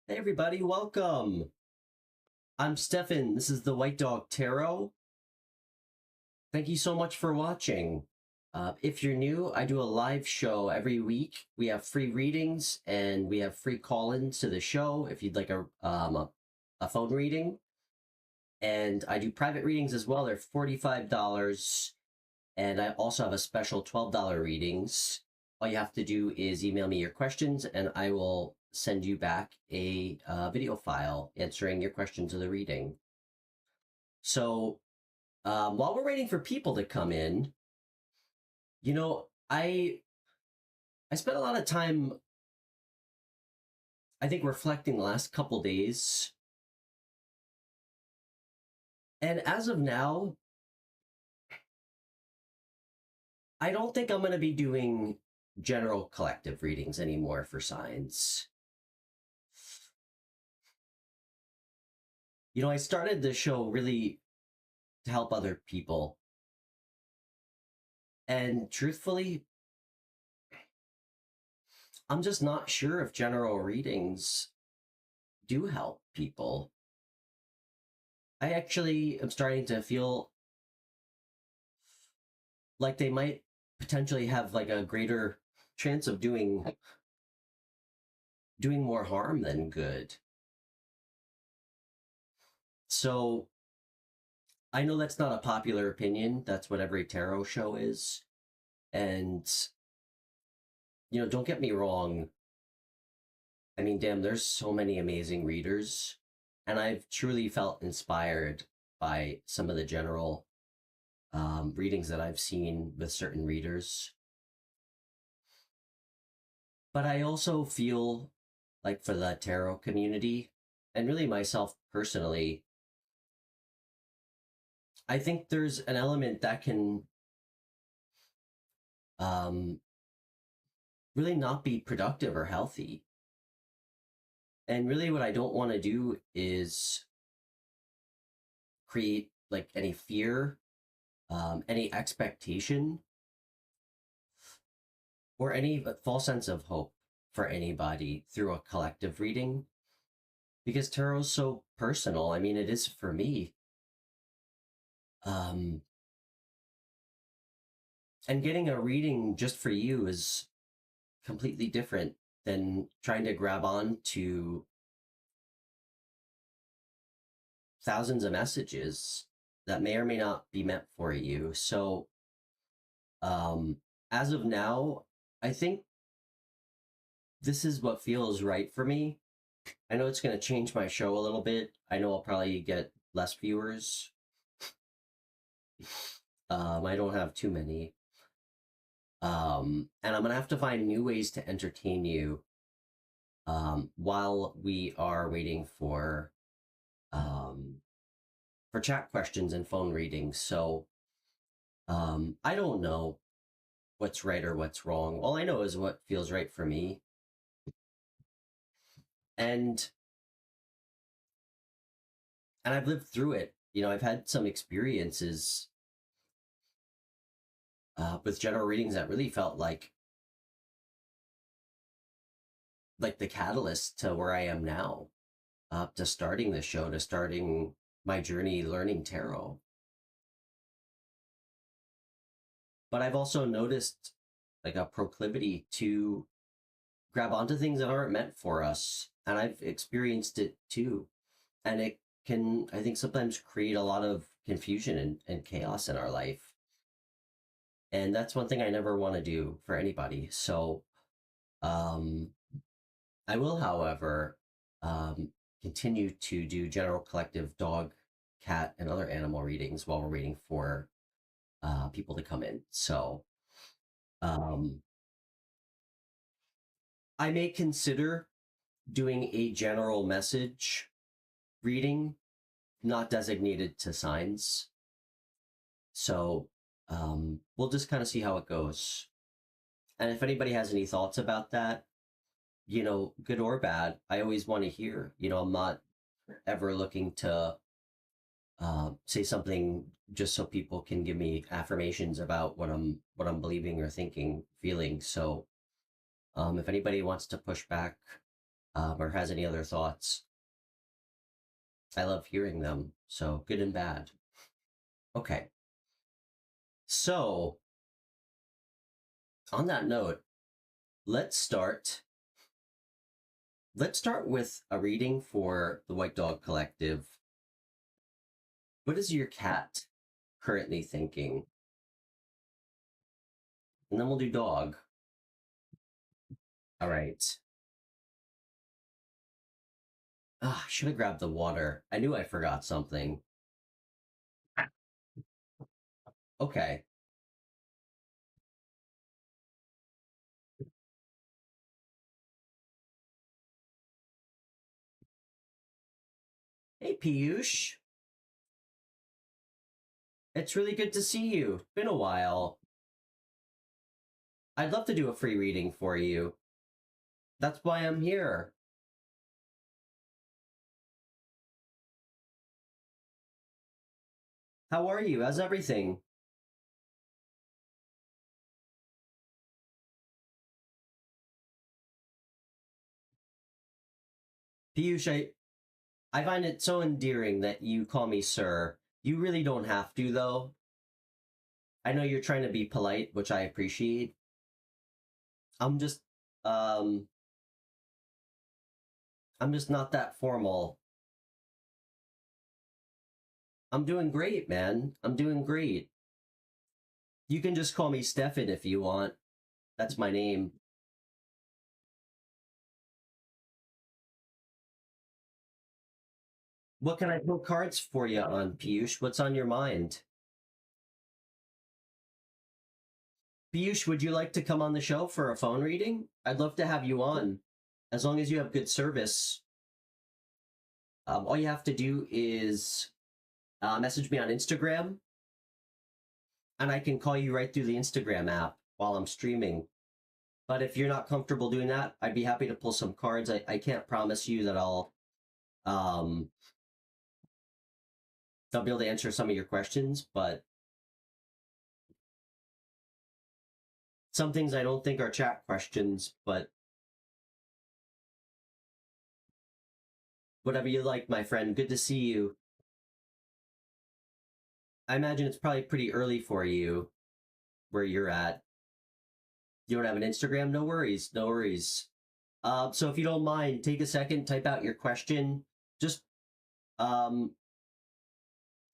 Hey everybody, welcome. I'm Stefan. This is the White Dog Tarot. Thank you so much for watching. If you're new, I do a live show every week. We have free readings and we have free call-ins to the show if you'd like a phone reading. And I do private readings as well. They're $45. And I also have a special $12 readings. All you have to do is email me your questions and I will send you back a video file answering your questions of the reading. So while we're waiting for people to come in, I spent a lot of time, I think, reflecting the last couple days. And as of now, I don't think I'm going to be doing general collective readings anymore for signs. I started the show really to help other people. And truthfully, I'm just not sure if general readings do help people. I actually am starting to feel like they might potentially have like a greater chance of doing more harm than good. So I know that's not a popular opinion. That's what every tarot show is. And, don't get me wrong. I mean, damn, there's so many amazing readers. And I've truly felt inspired by some of the general readings that I've seen with certain readers. But I also feel like for the tarot community, and really myself personally, I think there's an element that can really not be productive or healthy. And really what I don't want to do is create like any fear, any expectation, or any false sense of hope for anybody through a collective reading. Because tarot is so personal. I mean, it is for me. And getting a reading just for you is completely different than trying to grab on to thousands of messages that may or may not be meant for you. So as of now, I think this is what feels right for me. I know it's going to change my show a little bit. I know I'll probably get less viewers. I don't have too many. And I'm going to have to find new ways to entertain you while we are waiting for chat questions and phone readings. So I don't know what's right or what's wrong. All I know is what feels right for me. And I've lived through it. I've had some experiences with general readings that really felt like the catalyst to where I am now, to starting the show, to starting my journey learning tarot. But I've also noticed like a proclivity to grab onto things that aren't meant for us. And I've experienced it too. And it can, I think, sometimes create a lot of confusion and chaos in our life. And that's one thing I never want to do for anybody. So I will, however, continue to do general collective dog, cat, and other animal readings while we're waiting for people to come in. So I may consider doing a general message reading, not designated to signs. So we'll just kind of see how it goes. And if anybody has any thoughts about that, good or bad, I always want to hear. I'm not ever looking to say something just so people can give me affirmations about what I'm believing or thinking, feeling. So if anybody wants to push back, or has any other thoughts. I love hearing them, so good and bad. Okay. So, on that note, let's start. Let's start with a reading for the White Dog Collective. What is your cat currently thinking? And then we'll do dog. All right. Ah, I should have grabbed the water. I knew I forgot something. Okay. Hey, Piyush. It's really good to see you. Been a while. I'd love to do a free reading for you. That's why I'm here. How are you? How's everything? Piyush, I find it so endearing that you call me sir. You really don't have to, though. I know you're trying to be polite, which I appreciate. I'm just, um, I'm just not that formal. I'm doing great, man. I'm doing great. You can just call me Stefan if you want. That's my name. What can I pull cards for you on, Piyush? What's on your mind? Piyush, would you like to come on the show for a phone reading? I'd love to have you on, as long as you have good service. All you have to do is message me on Instagram, and I can call you right through the Instagram app while I'm streaming. But if you're not comfortable doing that, I'd be happy to pull some cards. I can't promise you that um, I'll be able to answer some of your questions, but some things I don't think are chat questions, but whatever you like, my friend. Good to see you. I imagine it's probably pretty early for you where you're at. You don't have an Instagram? No worries, no worries. So if you don't mind, take a second, type out your question. Just um,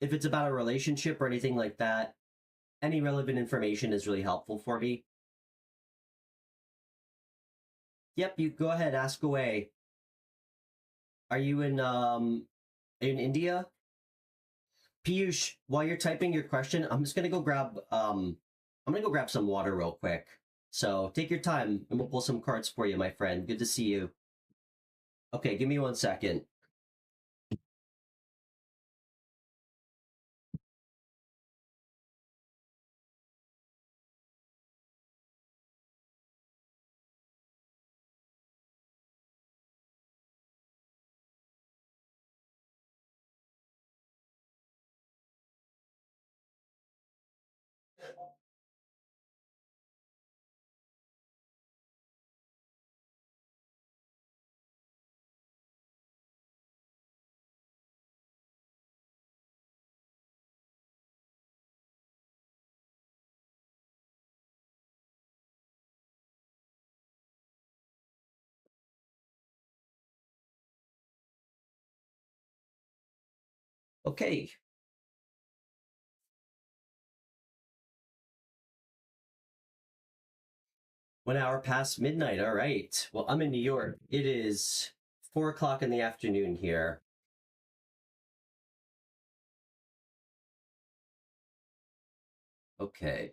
if it's about a relationship or anything like that, any relevant information is really helpful for me. Yep, you go ahead, ask away. Are you in India? Piyush, while you're typing your question, I'm just gonna go grab I'm gonna go grab some water real quick. So take your time and we'll pull some cards for you, my friend. Good to see you. Okay, give me 1 second. Okay. 1 hour past midnight. All right. Well, I'm in New York. It is 4 o'clock in the afternoon here. Okay.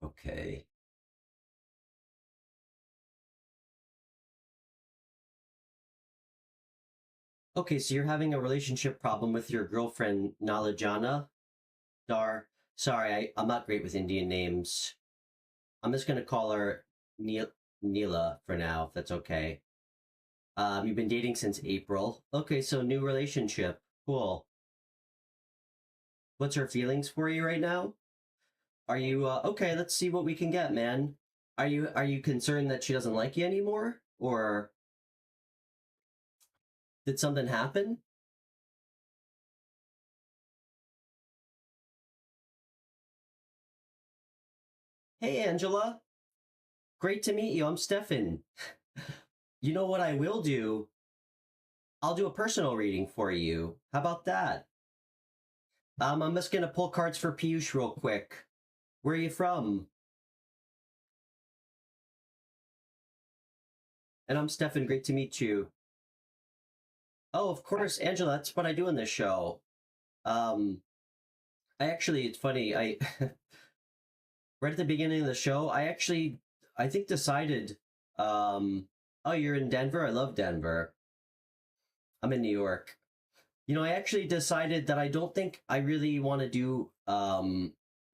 Okay. Okay, so you're having a relationship problem with your girlfriend, Nalajana? Dar. Sorry, I'm not great with Indian names. I'm just gonna call her Neela for now, if that's okay. You've been dating since April. Okay, so new relationship. Cool. What's her feelings for you right now? Are you okay? Let's see what we can get, man. Are you concerned that she doesn't like you anymore, or did something happen? Hey, Angela. Great to meet you. I'm Stefan. You know what I will do? I'll do a personal reading for you. How about that? I'm just gonna pull cards for Piyush real quick. Where are you from? And I'm Stefan. Great to meet you. Oh, of course, Angela. That's what I do in this show. Um, it's funny. I right at the beginning of the show, I think decided, oh, you're in Denver. I love Denver. I'm in New York. I actually decided that I don't think I really want to do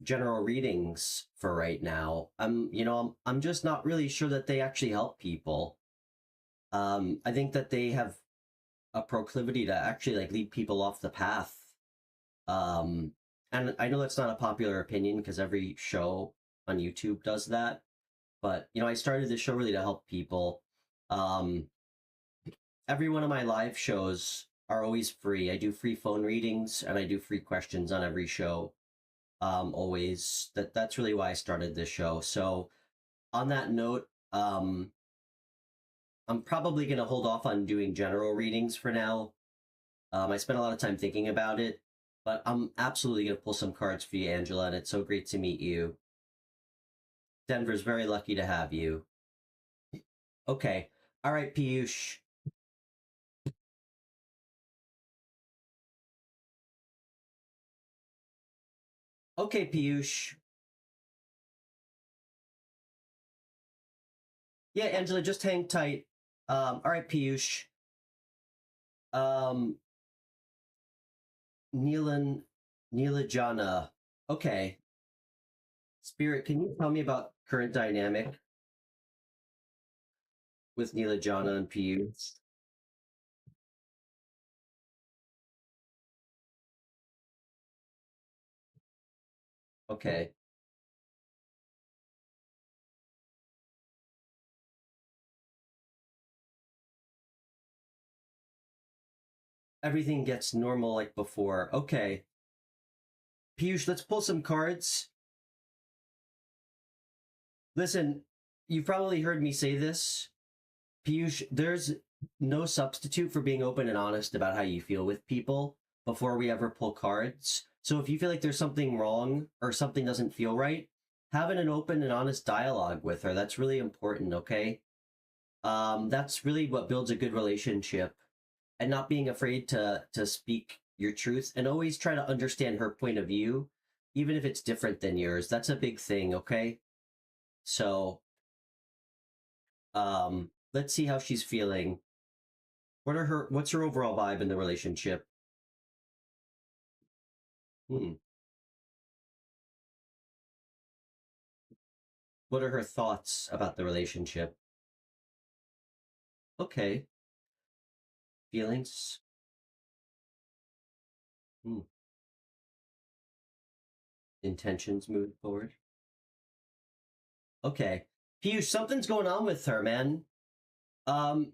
general readings for right now. I'm just not really sure that they actually help people. I think that they have a proclivity to actually like lead people off the path. Um, and I know that's not a popular opinion because every show on YouTube does that. But I started this show really to help people. Um, every one of my live shows are always free. I do free phone readings and I do free questions on every show. Always. That's really why I started this show. So on that note, I'm probably gonna hold off on doing general readings for now. I spent a lot of time thinking about it, but I'm absolutely gonna pull some cards for you, Angela, and it's so great to meet you. Denver's very lucky to have you. Okay. All right, Piyush. Okay, Piyush. Yeah, Angela, just hang tight. All right, Piyush. Um, Neelan, Neelajana. Okay. Spirit, can you tell me about current dynamic with Neelajana and Piyush? Okay. Everything gets normal like before. Okay. Piyush, let's pull some cards. Listen, you've probably heard me say this. Piyush, there's no substitute for being open and honest about how you feel with people before we ever pull cards. So if you feel like there's something wrong or something doesn't feel right, having an open and honest dialogue with her, that's really important, okay? That's really what builds a good relationship, and not being afraid to speak your truth and always try to understand her point of view, even if it's different than yours. That's a big thing, okay? So, let's see how she's feeling. What's her overall vibe in the relationship? Hmm. What are her thoughts about the relationship? Okay. Feelings? Hmm. Intentions moving forward? Okay. Piyush, something's going on with her, man. Um,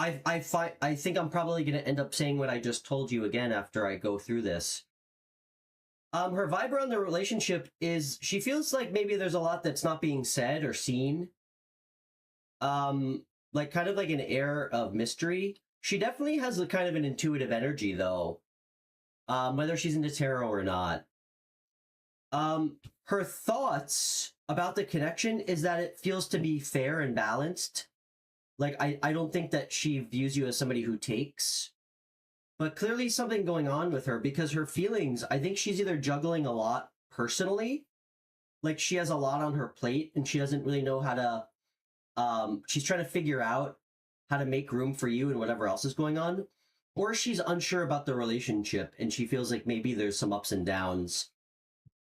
I think I'm probably gonna end up saying what I just told you again after I go through this. Her vibe around the relationship is she feels like maybe there's a lot that's not being said or seen. Like kind of like an air of mystery. She definitely has a kind of an intuitive energy though. Whether she's into tarot or not. Her thoughts about the connection is that it feels to be fair and balanced. Like I don't think that she views you as somebody who takes, but clearly something going on with her because her feelings, I think she's either juggling a lot personally, like she has a lot on her plate and she doesn't really know how to she's trying to figure out how to make room for you and whatever else is going on, or she's unsure about the relationship and she feels like maybe there's some ups and downs.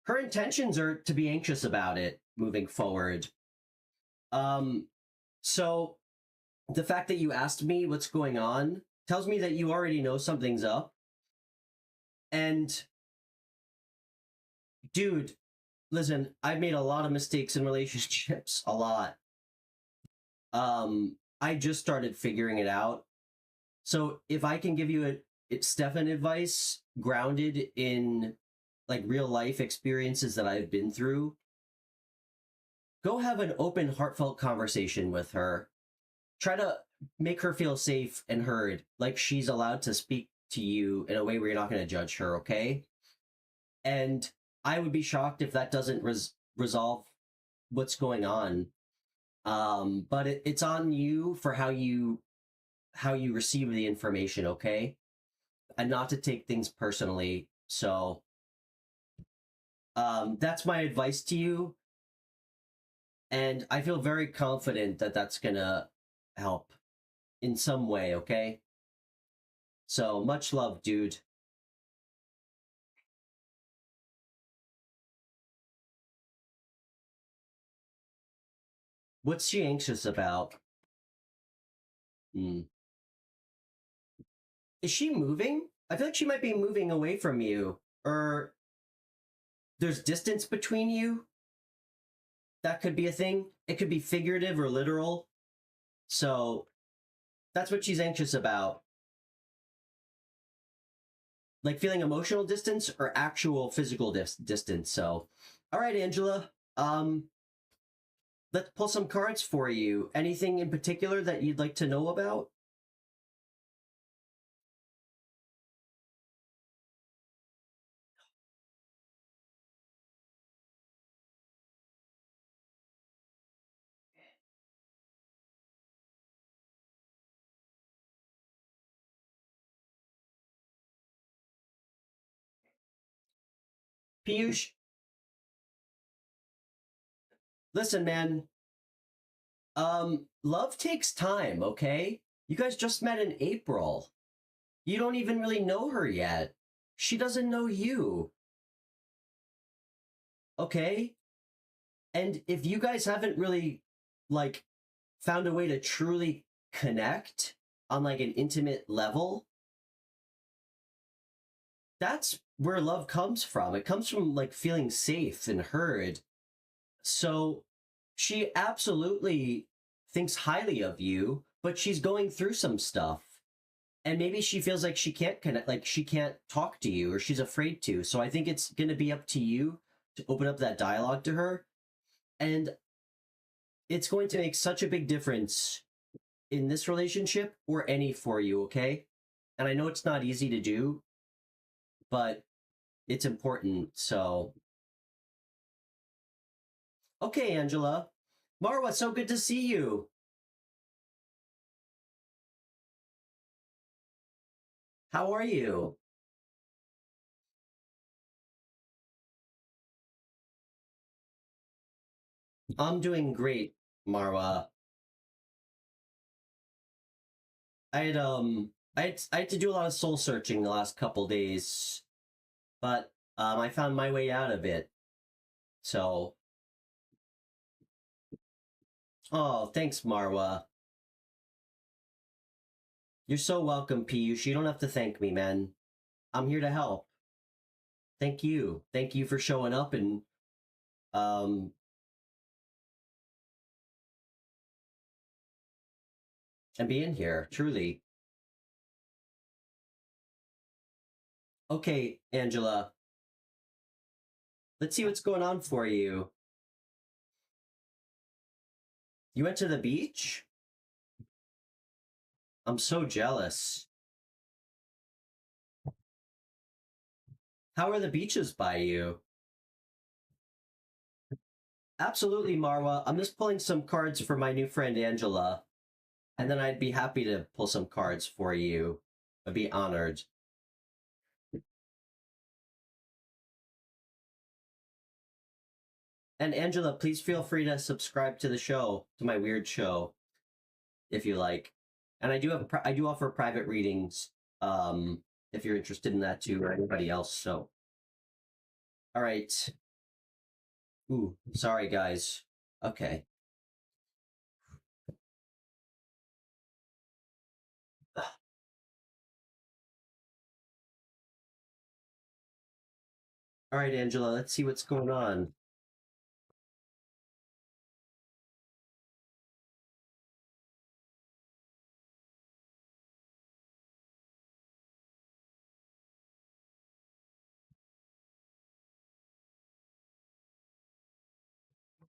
Her intentions are to be anxious about it moving forward. So the fact that you asked me what's going on tells me that you already know something's up. And dude, listen, I've made a lot of mistakes in relationships, a lot. I just started figuring it out. So if I can give you Stefan advice grounded in like real life experiences that I've been through, go have an open, heartfelt conversation with her. Try to make her feel safe and heard, like she's allowed to speak to you in a way where you're not going to judge her, okay? And I would be shocked if that doesn't resolve what's going on. But it's on you for how you receive the information, okay? And not to take things personally. So that's my advice to you. And I feel very confident that that's gonna help in some way, okay? So much love, dude. What's she anxious about? Hmm. Is she moving? I feel like she might be moving away from you. Or there's distance between you. That could be a thing. It could be figurative or literal. So that's what she's anxious about. Like feeling emotional distance or actual physical distance. So, all right, Angela. Let's pull some cards for you. Anything in particular that you'd like to know about? Piyush, listen, man. Love takes time, okay? You guys just met in April. You don't even really know her yet. She doesn't know you, okay? And if you guys haven't really, like, found a way to truly connect on, like, an intimate level, that's where love comes from. It comes from, like, feeling safe and heard. So she absolutely thinks highly of you, but she's going through some stuff. And maybe she feels like she can't connect, like she can't talk to you or she's afraid to. So I think it's going to be up to you to open up that dialogue to her. And it's going to make such a big difference in this relationship or any for you, okay? And I know it's not easy to do, but it's important. So, okay, Angela. Marwa, so good to see you. How are you? I'm doing great, Marwa. I had to do a lot of soul searching the last couple days, but I found my way out of it. So, oh, thanks, Marwa. You're so welcome, Piyush. You don't have to thank me, man. I'm here to help. Thank you. Thank you for showing up um and being here. Truly. Okay, Angela. Let's see what's going on for you. You went to the beach? I'm so jealous. How are the beaches by you? Absolutely, Marwa. I'm just pulling some cards for my new friend Angela, and then I'd be happy to pull some cards for you. I'd be honored. And Angela, please feel free to subscribe to the show, to my weird show, if you like. And I do offer private readings, if you're interested in that too, or anybody else. So, all right. Ooh, sorry guys. Okay. All right, Angela, let's see what's going on.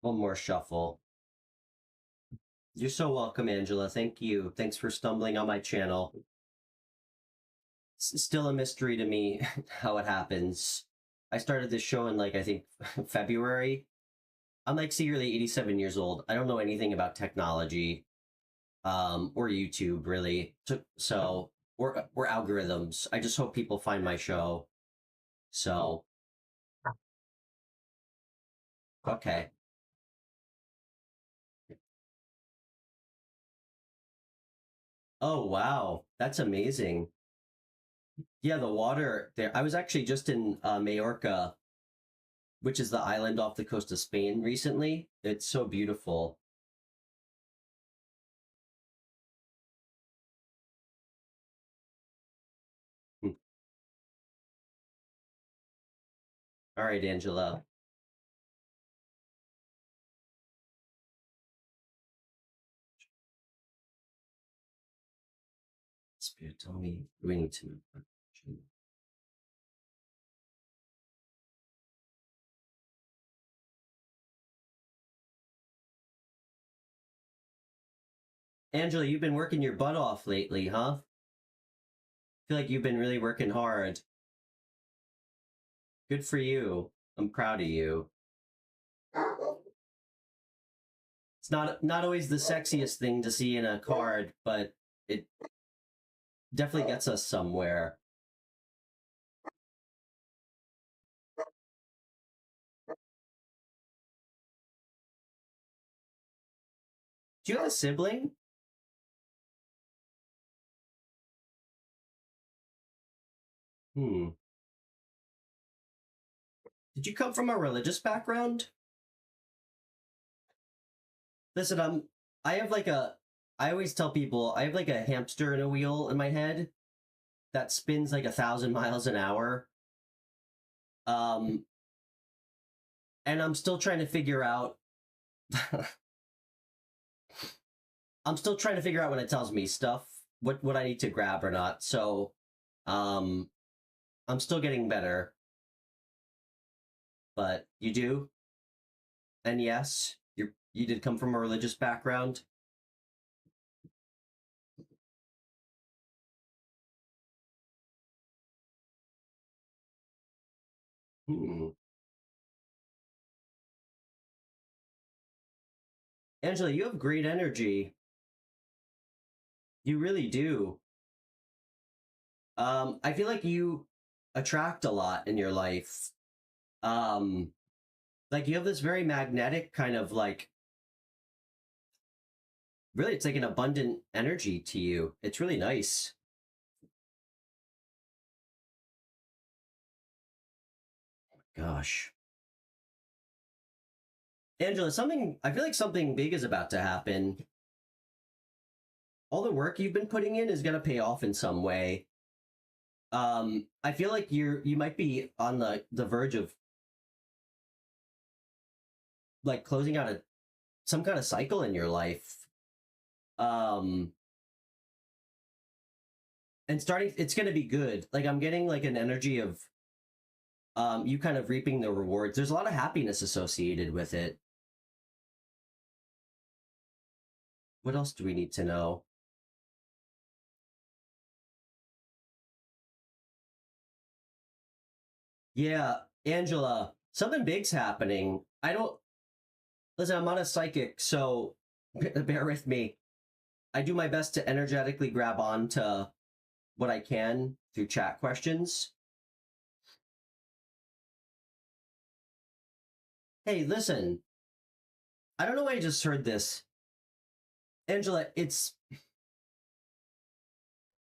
One more shuffle. You're so welcome, Angela. Thank you. Thanks for stumbling on my channel. It's still a mystery to me how it happens. I started this show in like I think February. I'm like secretly 87 years old. I don't know anything about technology, or YouTube really. So we're algorithms. I just hope people find my show. So okay. Oh wow, that's amazing. Yeah, the water there. I was actually just in Majorca, which is the island off the coast of Spain recently. It's so beautiful. Hmm. All right, Angela. Spirit, tell me we need to move. Angela, you've been working your butt off lately, huh? Feel like you've been really working hard. Good for you. I'm proud of you. It's not always the sexiest thing to see in a card, but it definitely gets us somewhere. Do you have a sibling? Hmm. Did you come from a religious background? Listen, I have like a I always tell people I have like a hamster in a wheel in my head that spins like 1,000 miles an hour. Um, and I'm still trying to figure out I'm still trying to figure out when it tells me stuff, what I need to grab or not. So, um, I'm still getting better, but you do, and yes, you did come from a religious background. Hmm. Angela, you have great energy. You really do. I feel like you attract a lot in your life. Um, like you have this very magnetic kind of like really it's like an abundant energy to you. It's really nice. Gosh. Angela, something I feel like something big is about to happen. All the work you've been putting in is going to pay off in some way. I feel like you might be on the verge of like closing out a some kind of cycle in your life. Um, and starting it's going to be good. Like I'm getting like an energy of you kind of reaping the rewards. There's a lot of happiness associated with it. What else do we need to know? Yeah, Angela, something big's happening. I don't listen, I'm not a psychic, so bear with me. I do my best to energetically grab on to what I can through chat questions. Hey, listen, I don't know why I just heard this. Angela,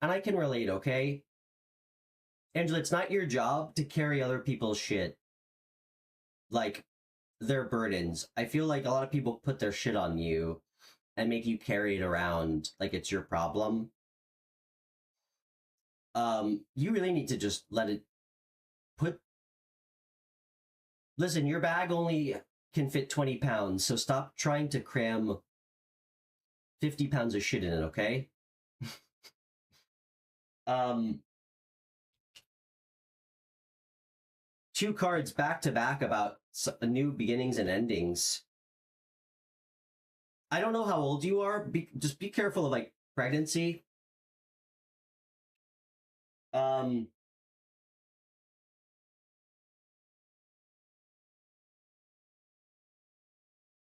And I can relate, okay? Angela, it's not your job to carry other people's shit, like their burdens. I feel like a lot of people put their shit on you and make you carry it around like it's your problem. You really need to just let it put. Listen, your bag only can fit 20 pounds, so stop trying to cram 50 pounds of shit in it, okay? um, two cards back to back about new beginnings and endings. I don't know how old you are. Just be careful of like pregnancy. Um,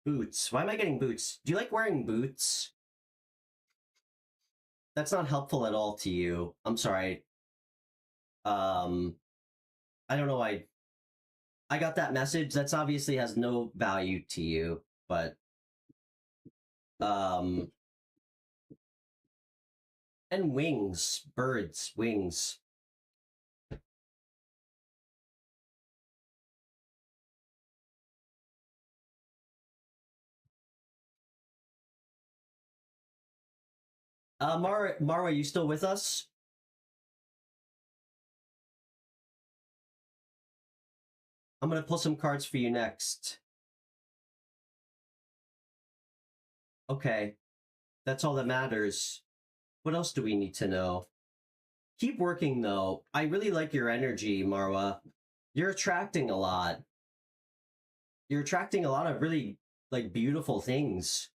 boots. Why am I getting boots? Do you like wearing boots? That's not helpful at all to you. I'm sorry. Um, I don't know why I got that message. That's obviously has no value to you, but um, and wings, birds, wings. Marwa, you still with us? I'm gonna pull some cards for you next. Okay, that's all that matters. What else do we need to know? Keep working though. I really like your energy, Marwa. You're attracting a lot. You're attracting a lot of really like beautiful things.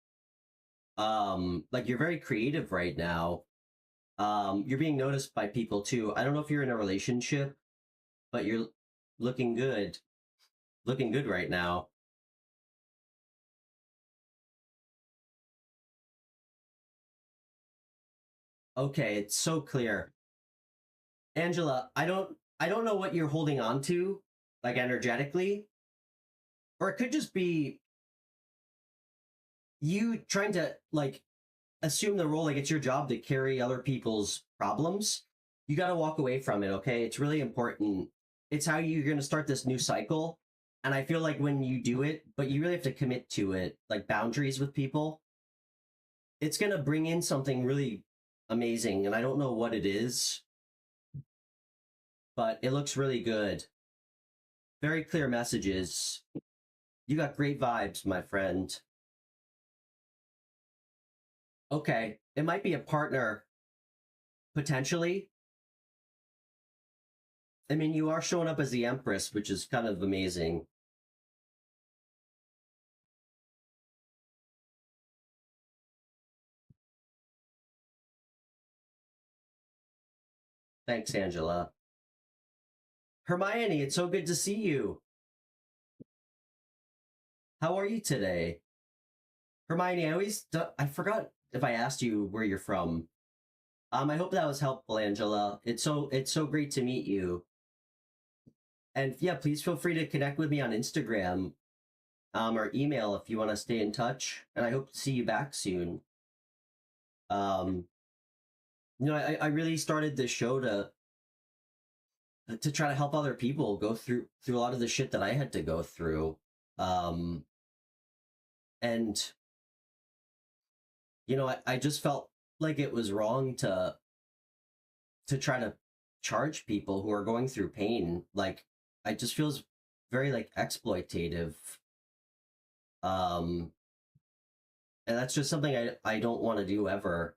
Like you're very creative right now. You're being noticed by people too. I don't know if you're in a relationship, but you're looking good. Looking good right now. Okay, it's so clear. Angela, I don't know what you're holding on to, like energetically, or it could just be you trying to like assume the role like it's your job to carry other people's problems. You got to walk away from it, okay? It's really important. It's how you're going to start this new cycle. And I feel like when you do it, but you really have to commit to it, like boundaries with people, it's going to bring in something really amazing. And I don't know what it is, but it looks really good. Very clear messages. You got great vibes, my friend. Okay, it might be a partner potentially. I mean, you are showing up as the Empress, which is kind of amazing. Thanks, Angela. Hermione, it's so good to see you. How are you today? Hermione, I forgot if I asked you where you're from. I hope that was helpful, Angela. It's so great to meet you. And yeah, please feel free to connect with me on Instagram, or email if you want to stay in touch. And I hope to see you back soon. Um, I really started this show to try to help other people go through a lot of the shit that I had to go through. Um, and I just felt like it was wrong to try to charge people who are going through pain. Like I just feels very like exploitative. Um, and that's just something I don't want to do ever.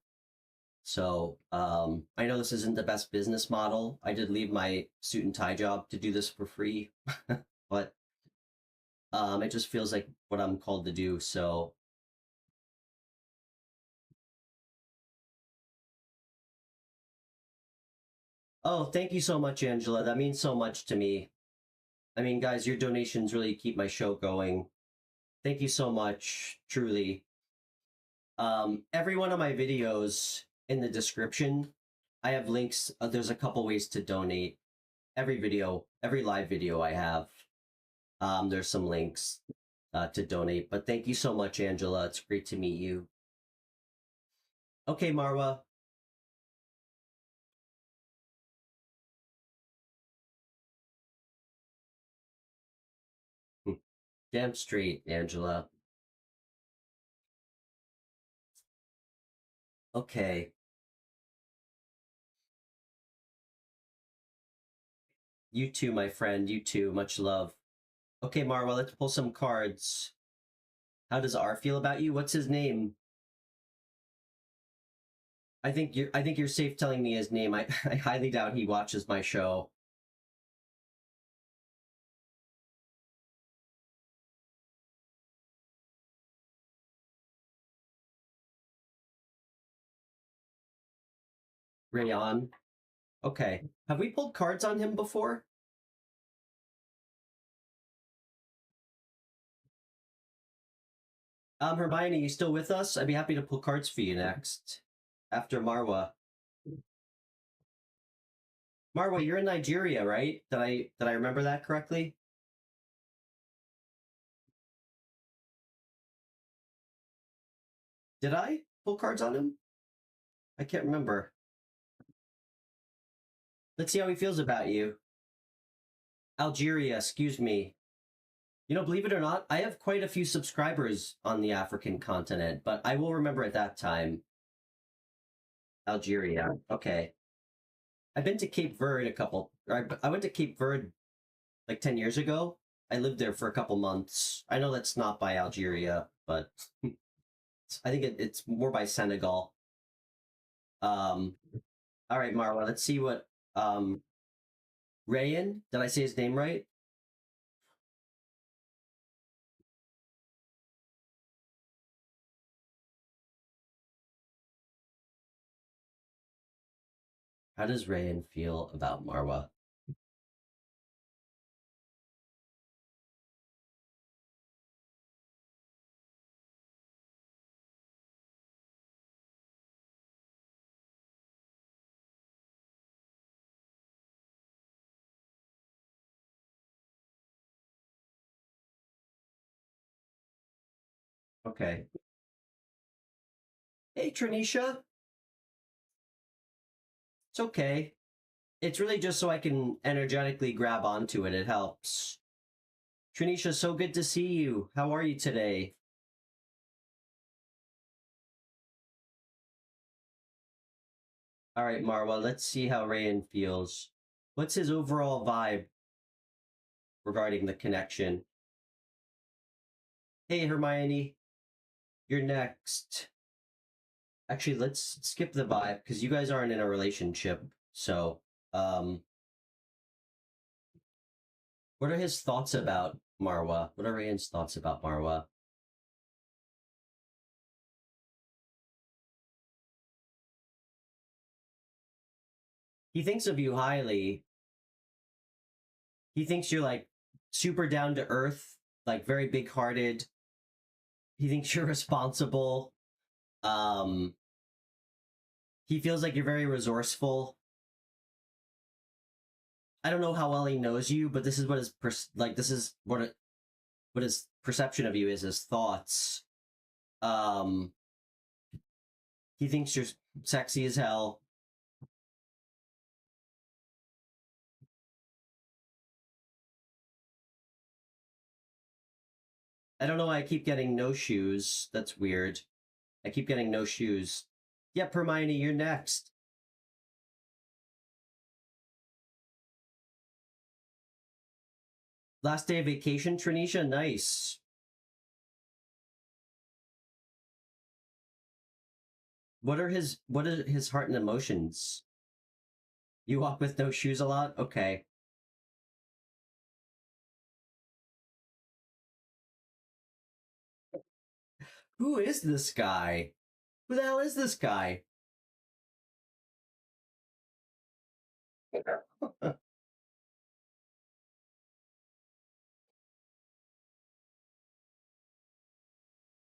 So I know this isn't the best business model. I did leave my suit and tie job to do this for free, but it just feels like what I'm called to do. So oh, thank you so much, Angela. That means so much to me. I mean, guys, your donations really keep my show going. Thank you so much, truly. Every one of my videos in the description, I have links. There's a couple ways to donate. Every video, every live video I have, there's some links to donate. But thank you so much, Angela. It's great to meet you. Okay, Marwa. Damn straight, Angela. Okay. You too, my friend. You too. Much love. Okay, Marwa, let's pull some cards. How does R feel about you? What's his name? I think you're safe telling me his name. I highly doubt he watches my show. Rayon. Okay. Have we pulled cards on him before? Hermione, you still with us? I'd be happy to pull cards for you next. After Marwa. Marwa, you're in Nigeria, right? Did I remember that correctly? Did I pull cards on him? I can't remember. Let's see how he feels about you. Algeria, excuse me. You know, believe it or not, I have quite a few subscribers on the African continent, but I will remember at that time. Algeria. Okay. I've been to Cape Verde a couple. I went to Cape Verde like 10 years ago. I lived there for a couple months. I know that's not by Algeria, but I think it's more by Senegal. Um, all right, Marwa, let's see what Rayan, did I say his name right? How does Rayan feel about Marwa? Okay. Hey, Tranisha. It's okay. It's really just so I can energetically grab onto it. It helps. Tranisha, so good to see you. How are you today? All right, Marwa, let's see how Rayan feels. What's his overall vibe regarding the connection? Hey, Hermione, you're next. Actually, let's skip the vibe because you guys aren't in a relationship. So, um, what are his thoughts about Marwa? What are Rayan's thoughts about Marwa? He thinks of you highly. He thinks you're like super down to earth, like very big hearted. He thinks you're responsible. Um, he feels like you're very resourceful. I don't know how well he knows you, but this is what this is what his perception of you is, his thoughts. Um, he thinks you're sexy as hell. I don't know why I keep getting no shoes. That's weird. I keep getting no shoes. Yep, Hermione, you're next. Last day of vacation, Tranisha? Nice. What are his heart and emotions? You walk with no shoes a lot? Okay. Who is this guy? Who the hell is this guy?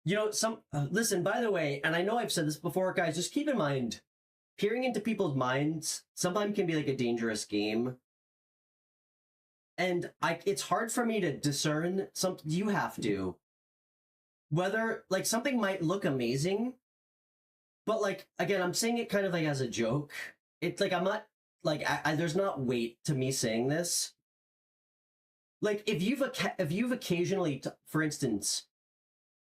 You know, listen, by the way, and I know I've said this before, guys, just keep in mind, peering into people's minds sometimes can be like a dangerous game. And it's hard for me to discern you have to whether like something might look amazing, but like again, I'm saying it kind of like as a joke. It's like I'm not like there's not weight to me saying this. Like if you've occasionally, for instance,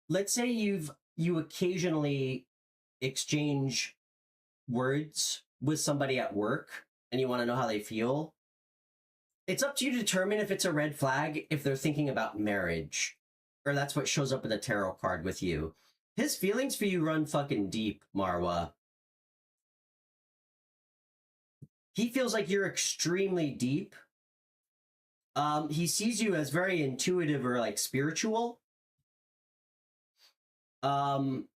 let's say you occasionally exchange words with somebody at work and you want to know how they feel, it's up to you to determine if it's a red flag if they're thinking about marriage, or that's what shows up in the tarot card with you. His feelings for you run fucking deep, Marwa. He feels like you're extremely deep. He sees you as very intuitive or like spiritual. Um,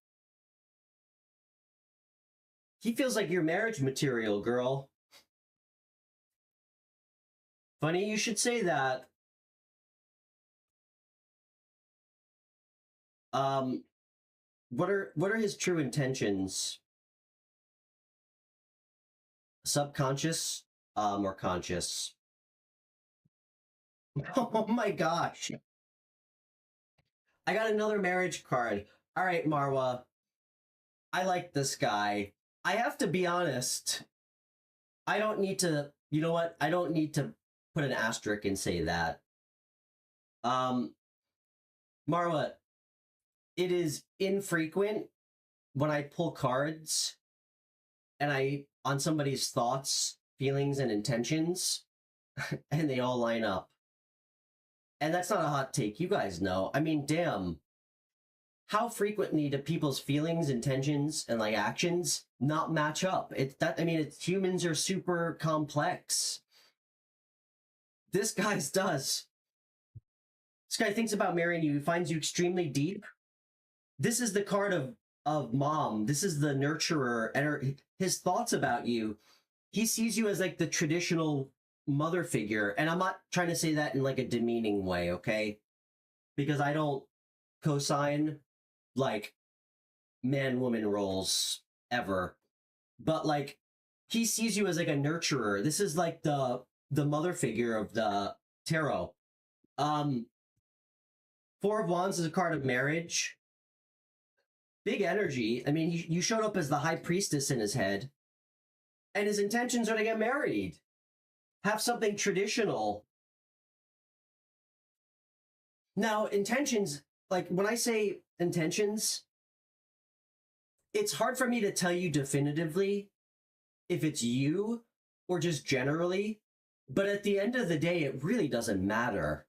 he feels like you're marriage material, girl. Funny you should say that. Um, what are his true intentions? Subconscious, or conscious? Oh my gosh. I got another marriage card. All right, Marwa. I like this guy. I have to be honest. I don't need to, you know what? I don't need to put an asterisk and say that. Um, Marwa, it is infrequent when I pull cards and I on somebody's thoughts, feelings, and intentions, and they all line up. And that's not a hot take. You guys know. I mean, damn. How frequently do people's feelings, intentions, and like actions not match up? It's that I mean, it's humans are super complex. This guy's does. This guy thinks about marrying you, finds you extremely deep. This is the card of mom. This is the nurturer, and his thoughts about you. He sees you as like the traditional mother figure, and I'm not trying to say that in like a demeaning way, okay? Because I don't co-sign like man woman roles ever, but like he sees you as like a nurturer. This is like the mother figure of the tarot. um Four of Wands is a card of marriage. Big energy. I mean, you showed up as the high priestess in his head, and his intentions are to get married, have something traditional. Now intentions, like when I say intentions, it's hard for me to tell you definitively if it's you or just generally, but at the end of the day, it really doesn't matter.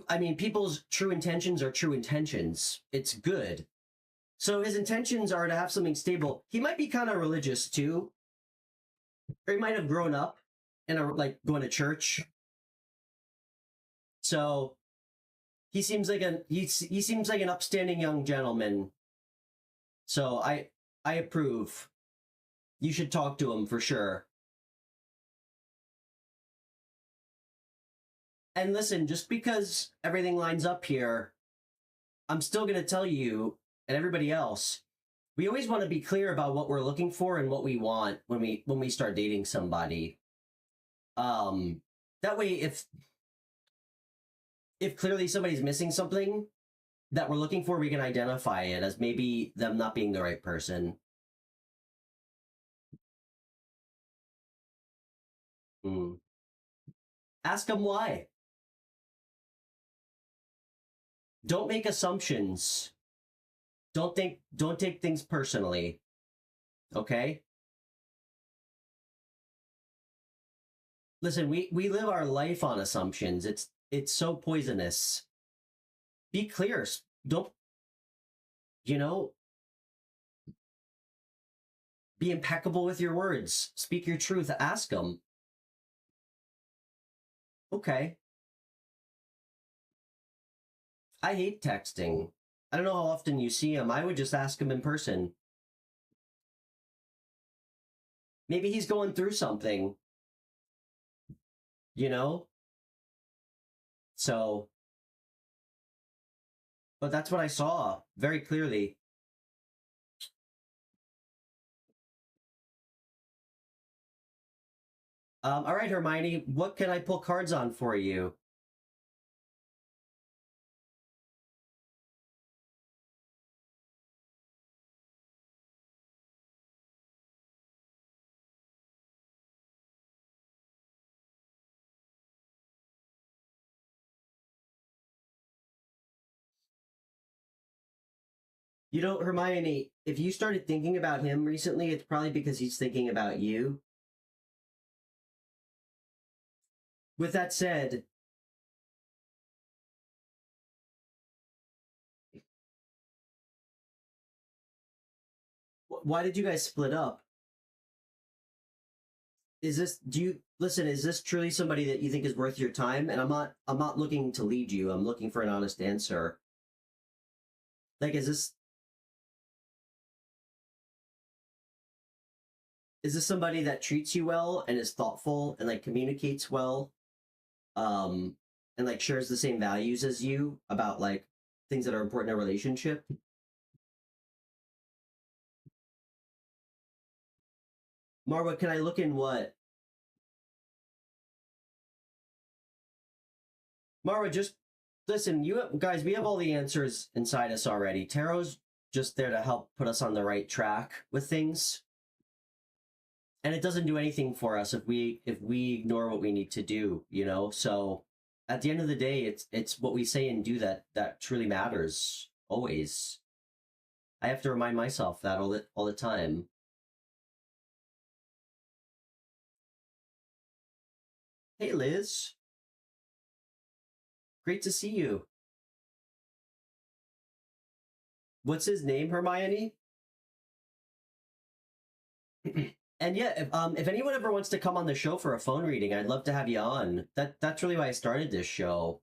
I mean, people's true intentions are true intentions. It's good. So his intentions are to have something stable. He might be kind of religious too, or he might have grown up and like going to church. So he seems like he seems like an upstanding young gentleman. So I approve. You should talk to him for sure. And listen, just because everything lines up here, I'm still going to tell you and everybody else, we always want to be clear about what we're looking for and what we want when we start dating somebody. That way if clearly somebody's missing something that we're looking for, we can identify it as maybe them not being the right person. Mm. Ask them why. Don't make assumptions. Don't take things personally. Okay? Listen, we live our life on assumptions. It's so poisonous. Be clear. Don't, you know, be impeccable with your words. Speak your truth. Ask them. Okay. I hate texting. I don't know how often you see him. I would just ask him in person. Maybe he's going through something, you know? So, but that's what I saw very clearly. All right, Hermione, what can I pull cards on for you? You know, Hermione, if you started thinking about him recently, it's probably because he's thinking about you. With that said, why did you guys split up? Is this do you listen, is this truly somebody that you think is worth your time? And I'm not looking to lead you. I'm looking for an honest answer. Like is this somebody that treats you well and is thoughtful and like communicates well? Um and like shares the same values as you about like things that are important in a relationship? Marwa, can I look in what? Mara, just listen. Guys, we have all the answers inside us already. Tarot's just there to help put us on the right track with things, and it doesn't do anything for us if we ignore what we need to do. You know, so at the end of the day, it's what we say and do that truly matters. Always, I have to remind myself that all the time. Hey, Liz, great to see you. What's his name, Hermione? And yeah, if anyone ever wants to come on the show for a phone reading, I'd love to have you on. That's really why I started this show.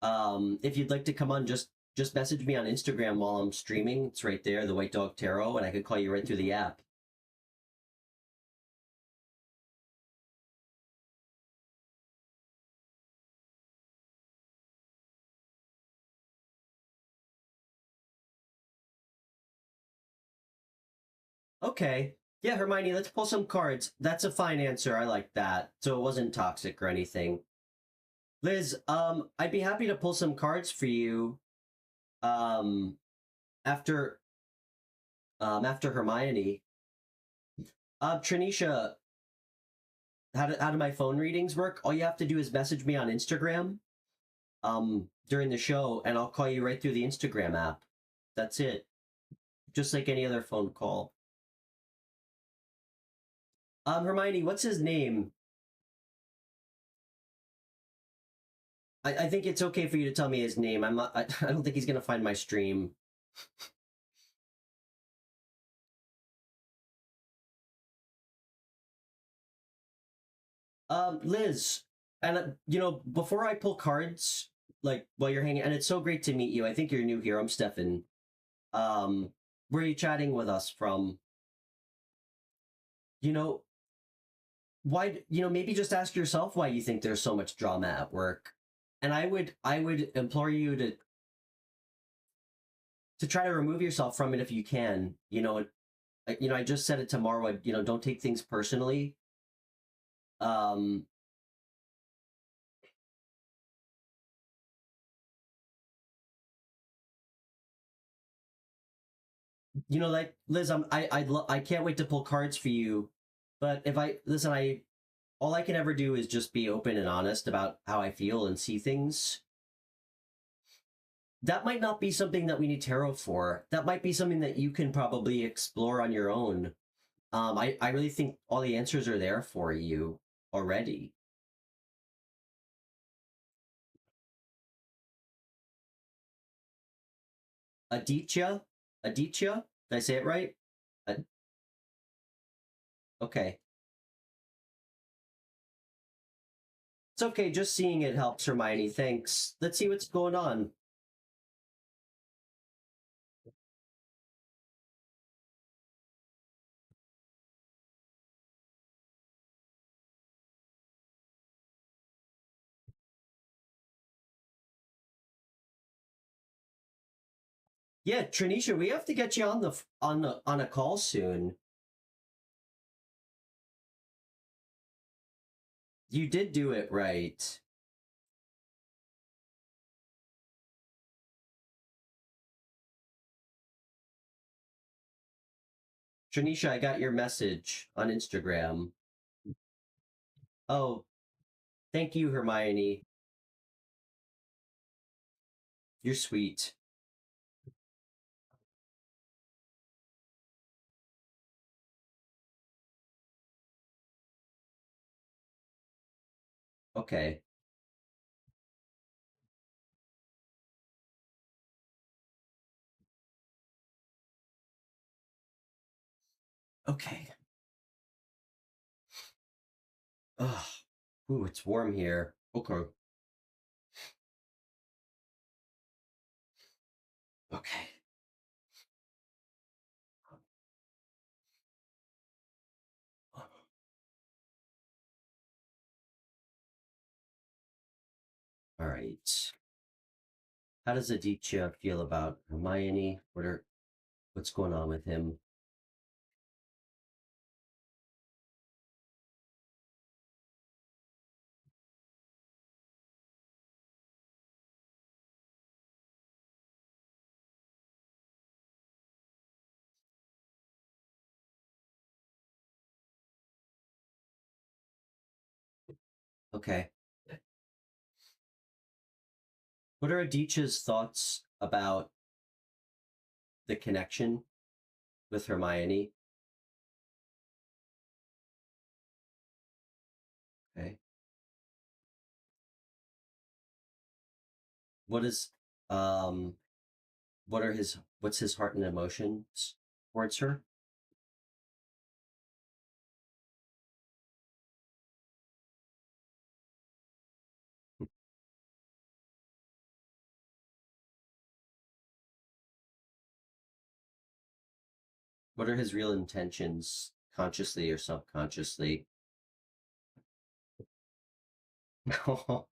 If you'd like to come on, just message me on Instagram while I'm streaming. It's right there, the White Dog Tarot, and I could call you right through the app. Okay. Yeah, Hermione, let's pull some cards. That's a fine answer. I like that. So it wasn't toxic or anything. Liz, I'd be happy to pull some cards for you. Um, after after Hermione. Trinisha, how do my phone readings work? All you have to do is message me on Instagram during the show, and I'll call you right through the Instagram app. That's it. Just like any other phone call. Hermione, what's his name? I think it's okay for you to tell me his name. I'm not. I don't think he's gonna find my stream. Liz, and before I pull cards, like while you're hanging, and it's so great to meet you. I think you're new here. I'm Stefan. Um, where are you chatting with us from? You know, maybe just ask yourself why you think there's so much drama at work. And I would implore you to try to remove yourself from it if you can. I just said it to Marwa, don't take things personally. Um, like Liz, I can't wait to pull cards for you. But if I listen, I all I can ever do is just be open and honest about how I feel and see things. That might not be something that we need tarot for. That might be something that you can probably explore on your own. I really think all the answers are there for you already. Aditya? Aditya? Did I say it right? Uh, okay. It's okay, just seeing it helps, Hermione. Thanks. Let's see what's going on. Yeah, Trinisha, we have to get you on a call soon. You did do it right. Tranisha, I got your message on Instagram. Oh, thank you, Hermione. You're sweet. Okay. Okay. Ugh. Ooh, it's warm here. Okay. Okay. All right. How does Aditya feel about Hermione? What's going on with him? Okay. What are Aditya's thoughts about the connection with Hermione? Okay. What is um what's his heart and emotions towards her? What are his real intentions, consciously or subconsciously? All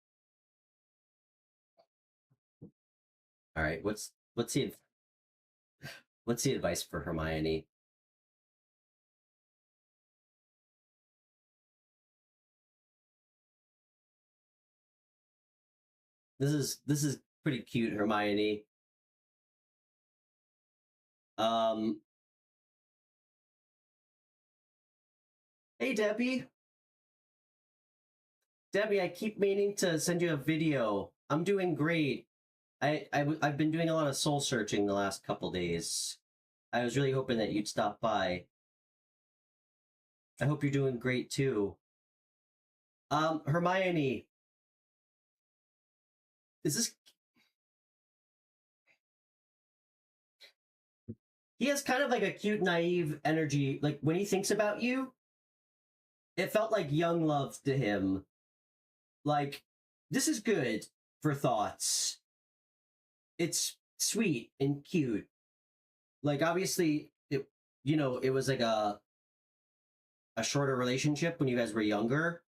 right. What's the advice for Hermione? This is pretty cute, Hermione. Um, hey Debbie. Debbie, I keep meaning to send you a video. I'm doing great. I've been doing a lot of soul searching the last couple days. I was really hoping that you'd stop by. I hope you're doing great too. Hermione, is this? He has kind of like a cute, naive energy. Like when he thinks about you, it felt like young love to him. Like this is good for thoughts. It's sweet and cute. Like obviously, it was like a shorter relationship when you guys were younger.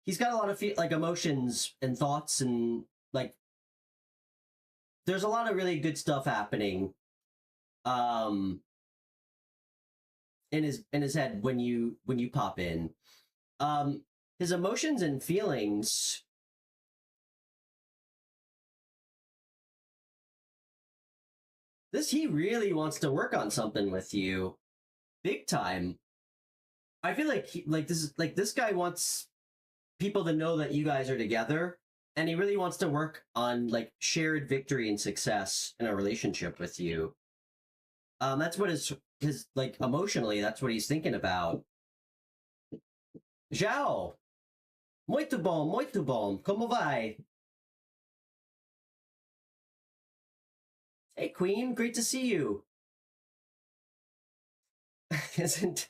He's got a lot of like emotions and thoughts and like there's a lot of really good stuff happening um in his head when you pop in. His emotions and feelings, this he really wants to work on something with you big time. I feel like this guy wants people to know that you guys are together, and he really wants to work on like shared victory and success in a relationship with you. That's what his like emotionally, that's what he's thinking about. Zhao, muito bom, como vai? Hey Queen, great to see you. Isn't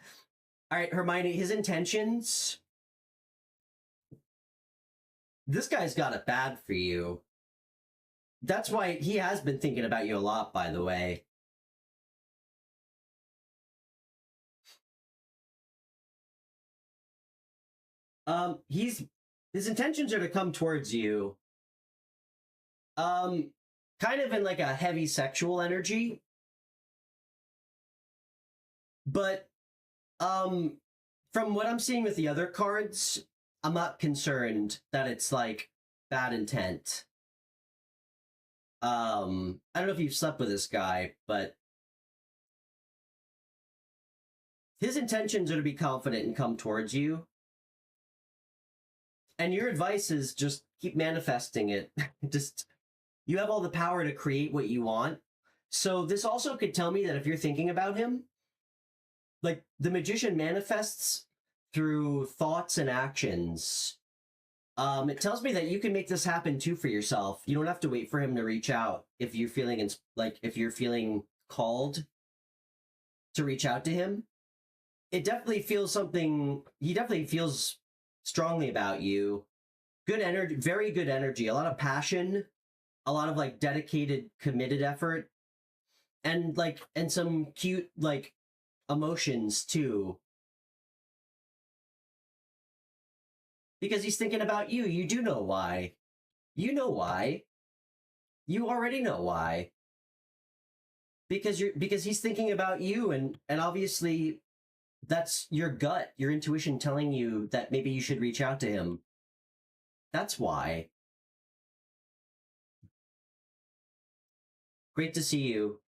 All right, Hermione, his intentions. This guy's got it bad for you. That's why he has been thinking about you a lot, by the way. He's his intentions are to come towards you. Um, kind of in like a heavy sexual energy, but um, from what I'm seeing with the other cards, I'm not concerned that it's like bad intent. I don't know if you've slept with this guy, but his intentions are to be confident and come towards you. And your advice is just keep manifesting it. Just you have all the power to create what you want. So this also could tell me that if you're thinking about him, like the magician manifests through thoughts and actions. It tells me that you can make this happen too for yourself. You don't have to wait for him to reach out if you're feeling if you're feeling called to reach out to him. It definitely feels something. He definitely feels strongly about you. Good energy, very good energy, a lot of passion, a lot of like dedicated, committed effort, and some cute like emotions too. Because he's thinking about you. You do know why. You know why. You already know why. Because he's thinking about you, and obviously that's your gut, your intuition telling you that maybe you should reach out to him. That's why. Great to see you.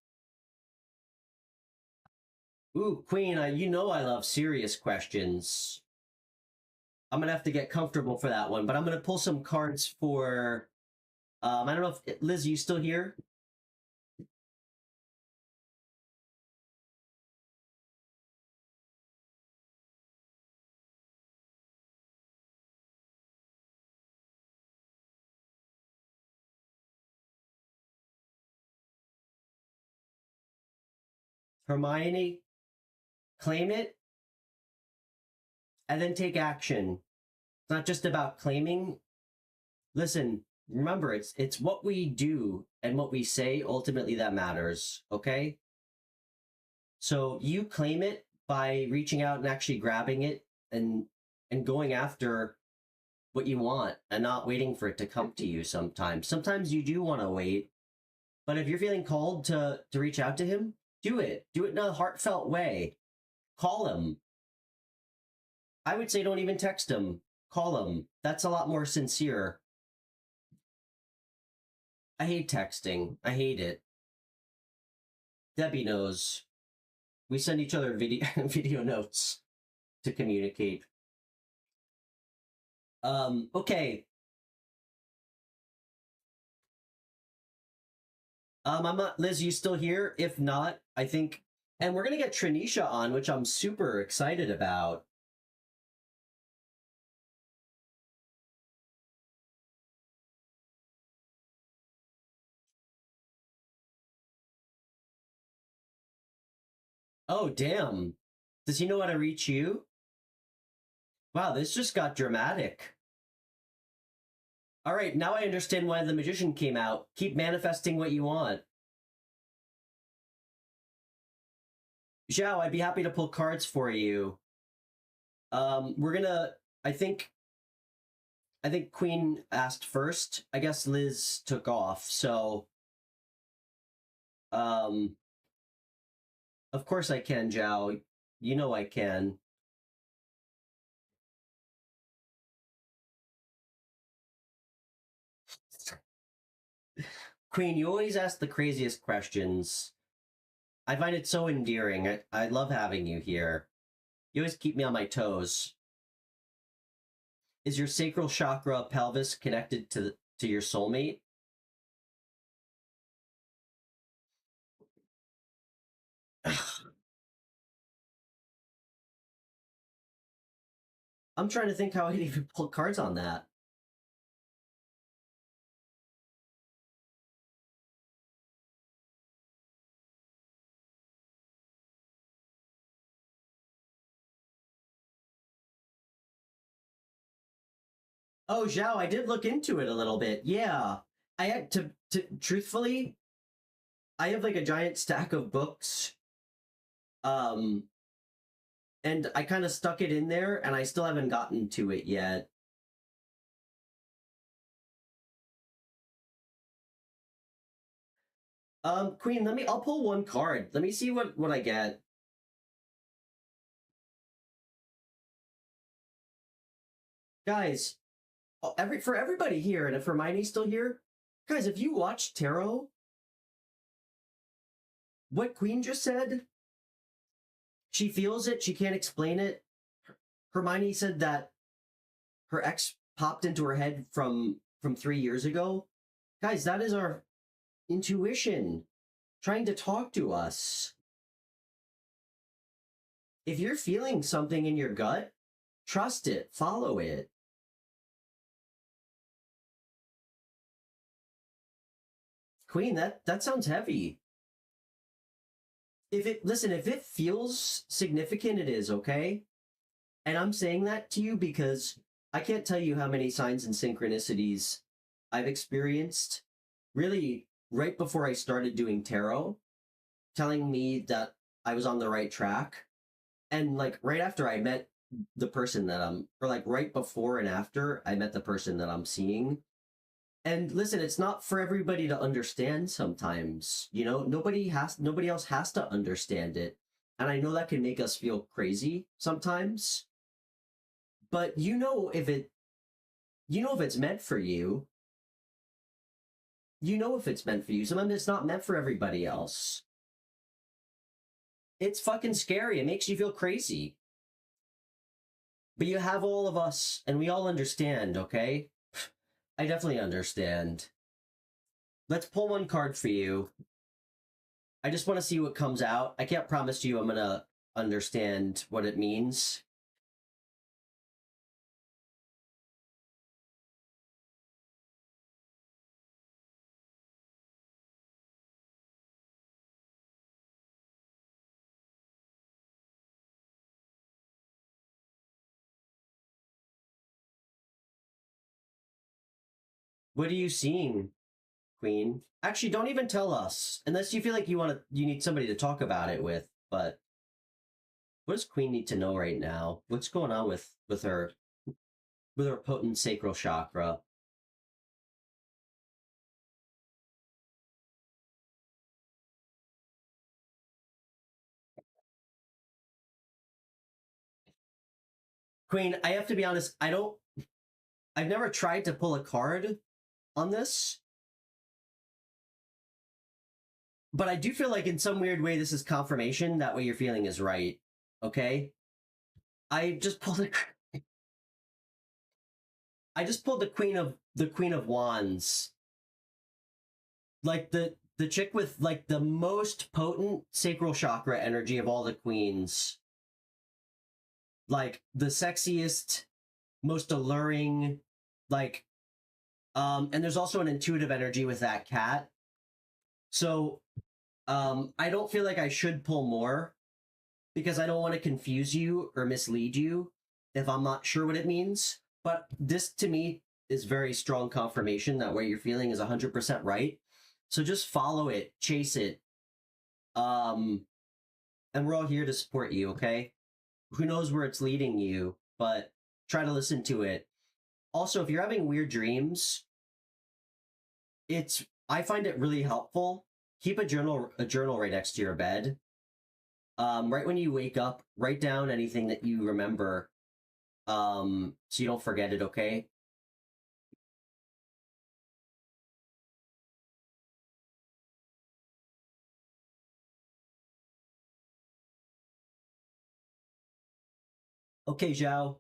Ooh, Queen, you know I love serious questions. I'm gonna have to get comfortable for that one, but I'm gonna pull some cards for. I don't know if Liz, are you still here? Hermione, claim it and then take action. It's not just about claiming. Listen, remember, it's what we do and what we say ultimately that matters. Okay, so you claim it by reaching out and actually grabbing it and going after what you want and not waiting for it to come to you. Sometimes you do want to wait, but if you're feeling called to reach out to him, do it. Do it in a heartfelt way. Call him. I would say don't even text him. Call him. That's a lot more sincere. I hate texting. I hate it. Debbie knows. We send each other video video notes to communicate. Okay. I'm not, Liz, you still here? If not, I think, and we're gonna get Trinisha on, which I'm super excited about. Oh, damn. Does he know how to reach you? Wow, this just got dramatic. All right, now I understand why the magician came out. Keep manifesting what you want. Zhao, I'd be happy to pull cards for you. We're gonna. I think. I think Queen asked first. I guess Liz took off. So, um, of course I can, Zhao. You know I can. Queen, you always ask the craziest questions. I find it so endearing. I love having you here. You always keep me on my toes. Is your sacral chakra pelvis connected to your soulmate? I'm trying to think how I'd even pull cards on that. Oh, Zhao, I did look into it a little bit. Yeah. I had to truthfully, I have like a giant stack of books. Um, and I kind of stuck it in there and I still haven't gotten to it yet. Queen, I'll pull one card. Let me see what I get. Guys, for everybody here, and if Hermione's still here, guys, if you watch tarot, what Queen just said, she feels it, she can't explain it. Hermione said that her ex popped into her head from 3 years ago. Guys, that is our intuition trying to talk to us. If you're feeling something in your gut, trust it, follow it. Queen, that sounds heavy. If it feels significant, it is, okay? And I'm saying that to you because I can't tell you how many signs and synchronicities I've experienced really right before I started doing tarot, telling me that I was on the right track. And like right after I met the person that or like right before and after I met the person that I'm seeing. And listen, it's not for everybody to understand sometimes. You know, nobody else has to understand it. And I know that can make us feel crazy sometimes. But you know if it's meant for you. You know if it's meant for you. Sometimes it's not meant for everybody else. It's fucking scary. It makes you feel crazy. But you have all of us, and we all understand, okay? I definitely understand. Let's pull one card for you. I just want to see what comes out. I can't promise you I'm going to understand what it means. What are you seeing, Queen? Actually, don't even tell us, unless you feel like you need somebody to talk about it with. But what does Queen need to know right now? What's going on with her potent sacral chakra? Queen, I have to be honest, I've never tried to pull a card on this, but I do feel like in some weird way this is confirmation that what you're feeling is right. Okay? I just pulled a I just pulled the Queen of Wands. Like the chick with like the most potent sacral chakra energy of all the queens. Like the sexiest, most alluring, like and there's also an intuitive energy with that cat. So I don't feel like I should pull more because I don't want to confuse you or mislead you if I'm not sure what it means. But this to me is very strong confirmation that what you're feeling is 100% right. So just follow it, chase it. And we're all here to support you, okay? Who knows where it's leading you, but try to listen to it. Also, if you're having weird dreams, I find it really helpful. Keep a journal right next to your bed. Right when you wake up, write down anything that you remember, so you don't forget it, okay? Okay, Zhao.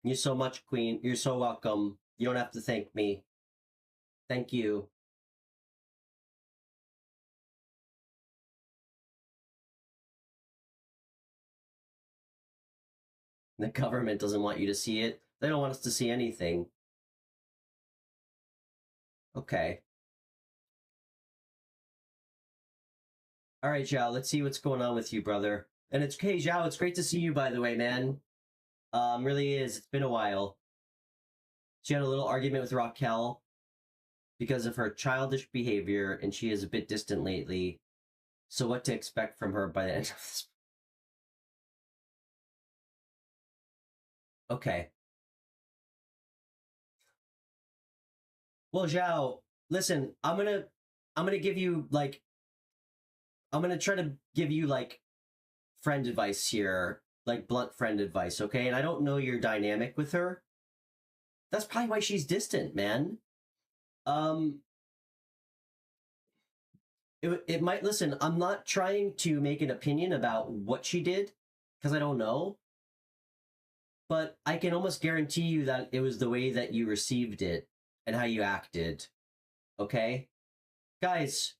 You're so much, Queen. You're so welcome. You don't have to thank me. Thank you. The government doesn't want you to see it. They don't want us to see anything. Okay. All right, Zhao, let's see what's going on with you, brother. And it's okay, Zhao. It's great to see you, by the way, man. Really is. It's been a while. She had a little argument with Raquel because of her childish behavior, and she is a bit distant lately. So, what to expect from her by the end of this? Okay. Well, Zhao, listen. I'm gonna give you like, I'm gonna try to give you like friend advice here, like blunt friend advice, okay? And I don't know your dynamic with her. That's probably why she's distant, man. Um, it might listen. I'm not trying to make an opinion about what she did because I don't know, but I can almost guarantee you that it was the way that you received it and how you acted. Okay, guys.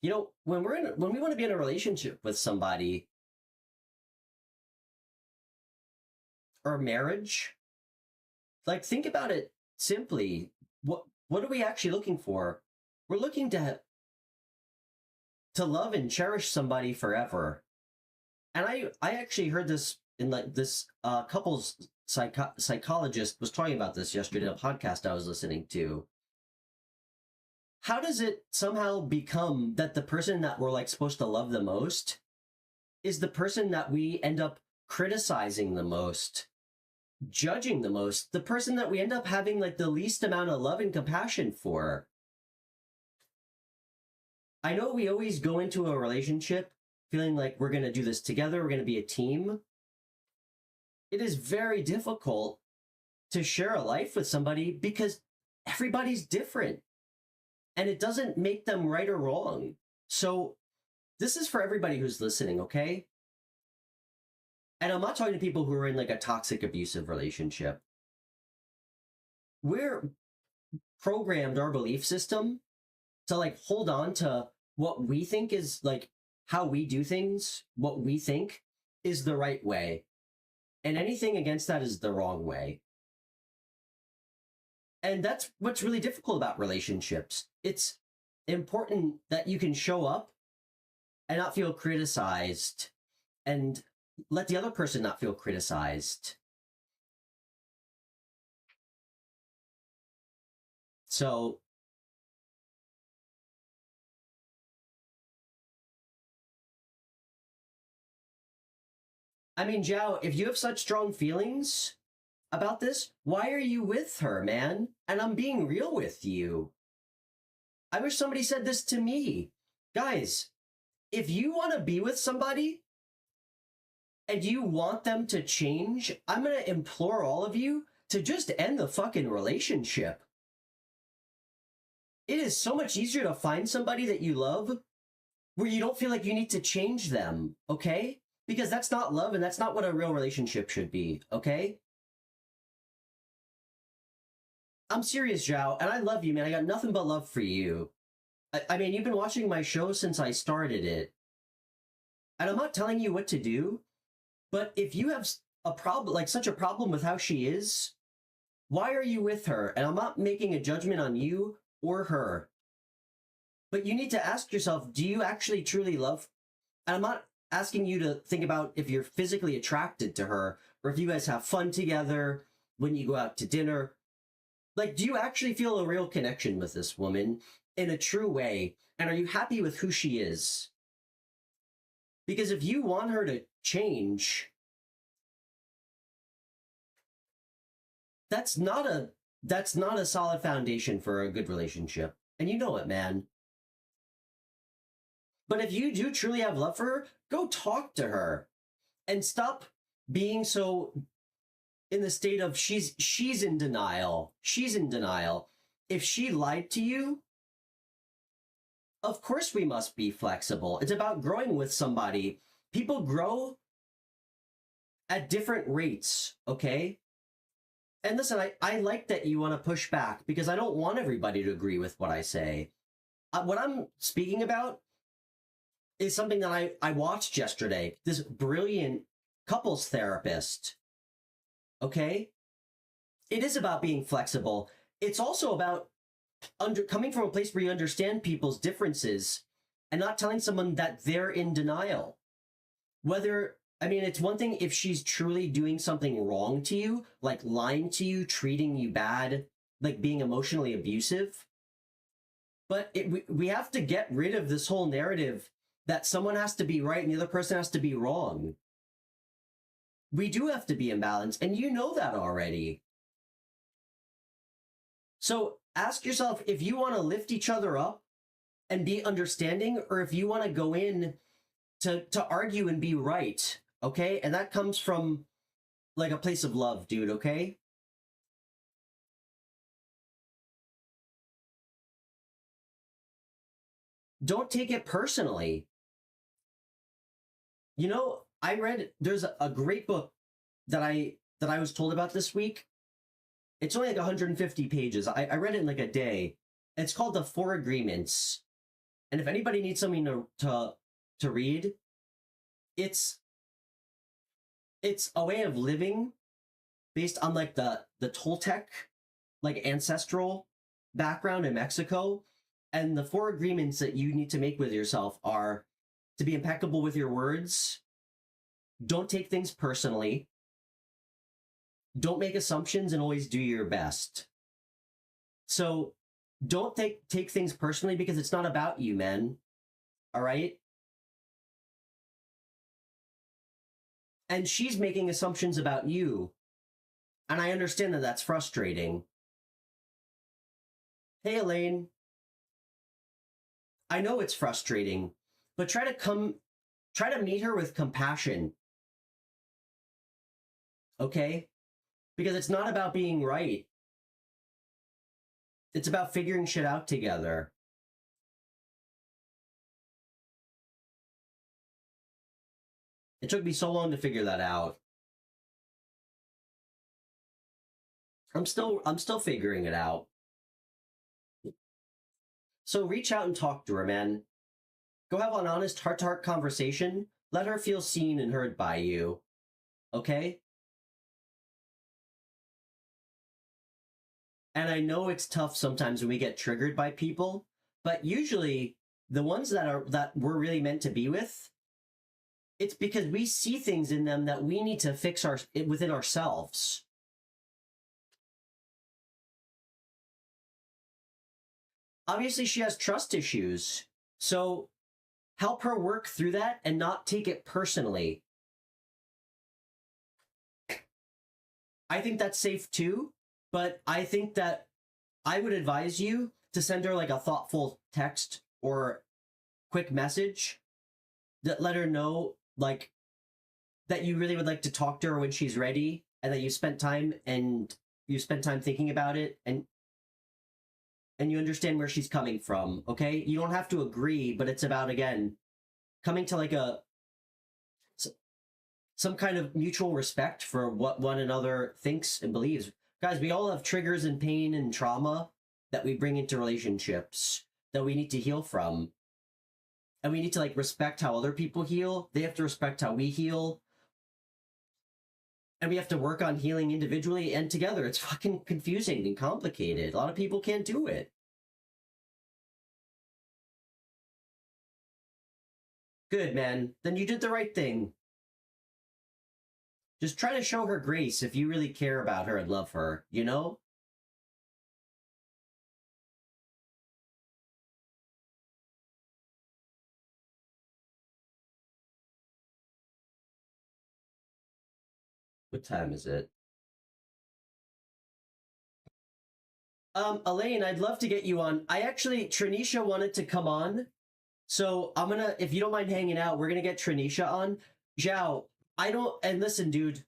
You know, when we want to be in a relationship with somebody or marriage, like, think about it simply. What are we actually looking for? We're looking to love and cherish somebody forever. And I actually heard this in like this couples psychologist was talking about this yesterday in a podcast I was listening to. How does it somehow become that the person that we're like supposed to love the most is the person that we end up criticizing the most, judging the most, the person that we end up having like the least amount of love and compassion for? I know we always go into a relationship feeling like we're going to do this together, we're going to be a team. It is very difficult to share a life with somebody because everybody's different and it doesn't make them right or wrong. So this is for everybody who's listening, okay? And I'm not talking to people who are in like a toxic, abusive relationship. We're programmed our belief system to like hold on to what we think is like how we do things, what we think is the right way. And anything against that is the wrong way. And that's what's really difficult about relationships. It's important that you can show up and not feel criticized and let the other person not feel criticized. So I mean, Zhao, if you have such strong feelings about this, why are you with her, man? And I'm being real with you. I wish somebody said this to me. Guys, if you want to be with somebody and you want them to change, I'm going to implore all of you to just end the fucking relationship. It is so much easier to find somebody that you love where you don't feel like you need to change them, okay? Because that's not love and that's not what a real relationship should be, okay? I'm serious, Zhao, and I love you, man. I got nothing but love for you. I mean, you've been watching my show since I started it. And I'm not telling you what to do, but if you have a problem, like such a problem with how she is, why are you with her? And I'm not making a judgment on you or her. But you need to ask yourself, do you actually truly love? And I'm not asking you to think about if you're physically attracted to her or if you guys have fun together when you go out to dinner. Like, do you actually feel a real connection with this woman in a true way? And are you happy with who she is? Because if you want her to change, that's not a solid foundation for a good relationship. And you know it, man. But if you do truly have love for her, go talk to her and stop being so in the state of she's in denial. She's in denial. If she lied to you, of course we must be flexible. It's about growing with somebody. People grow at different rates, okay? And listen, I like that you want to push back because I don't want everybody to agree with what I say. What I'm speaking about is something that I watched yesterday. This brilliant couples therapist. Okay? It is about being flexible. It's also about coming from a place where you understand people's differences and not telling someone that they're in denial. I mean, it's one thing if she's truly doing something wrong to you, like lying to you, treating you bad, like being emotionally abusive. But we have to get rid of this whole narrative that someone has to be right and the other person has to be wrong. We do have to be in balance, and you know that already. So ask yourself if you want to lift each other up and be understanding, or if you want to go in to argue and be right, okay? And that comes from like a place of love, dude, okay? Don't take it personally. You know, there's a great book that I was told about this week. It's only like 150 pages. I read it in like a day. It's called The Four Agreements. And if anybody needs something to read, it's a way of living based on like the Toltec like ancestral background in Mexico. And the 4 agreements that you need to make with yourself are to be impeccable with your words, don't take things personally, don't make assumptions, and always do your best. So don't take things personally, because it's not about you, man. All right? And she's making assumptions about you. And I understand that that's frustrating. Hey, Elaine. I know it's frustrating, but try to meet her with compassion. Okay? Because it's not about being right. It's about figuring shit out together. It took me so long to figure that out. I'm still figuring it out. So reach out and talk to her, man. Go have an honest heart-to-heart conversation. Let her feel seen and heard by you. Okay? And I know it's tough sometimes when we get triggered by people, but usually the ones that we're really meant to be with, it's because we see things in them that we need to fix within ourselves. Obviously, she has trust issues, so help her work through that and not take it personally. I think that's safe too, but I think that I would advise you to send her like a thoughtful text or quick message that let her know like that you really would like to talk to her when she's ready, and that you spent time thinking about it, and you understand where she's coming from. Okay, you don't have to agree, but it's about, again, coming to like some kind of mutual respect for what one another thinks and believes. Guys, we all have triggers and pain and trauma that we bring into relationships that we need to heal from. And we need to like respect how other people heal. They have to respect how we heal. And we have to work on healing individually and together. It's fucking confusing and complicated. A lot of people can't do it. Good, man. Then you did the right thing. Just try to show her grace if you really care about her and love her, you know? What time is it? Elaine, I'd love to get you on. Trinisha wanted to come on. So I'm gonna, if you don't mind hanging out, we're gonna get Trinisha on. Zhao, and listen, dude,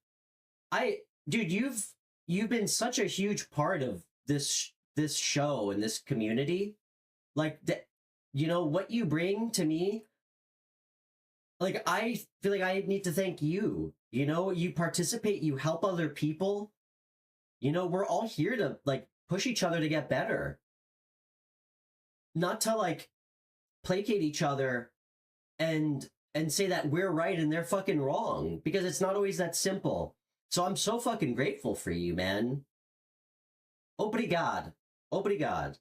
you've been such a huge part of this show and this community. Like, what you bring to me, like, I feel like I need to thank you. You participate, you help other people. We're all here to, like, push each other to get better. Not to, like, placate each other and say that we're right and they're fucking wrong, because it's not always that simple. So I'm so fucking grateful for you, man. Obrigado. Obrigado.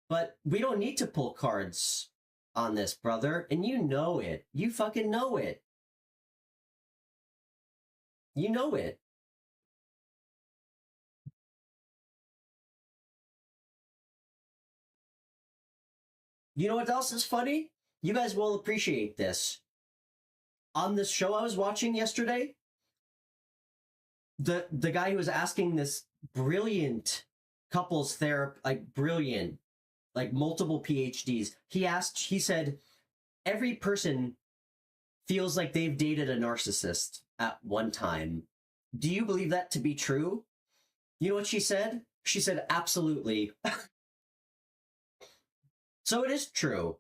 But we don't need to pull cards on this, brother, and you know it. You fucking know it. You know it. You know what else is funny? You guys will appreciate this. On this show I was watching yesterday, the guy who was asking this brilliant couples therapy, like brilliant, like multiple PhDs, he said, every person feels like they've dated a narcissist at one time. Do you believe that to be true? You know what she said? She said, absolutely. So it is true.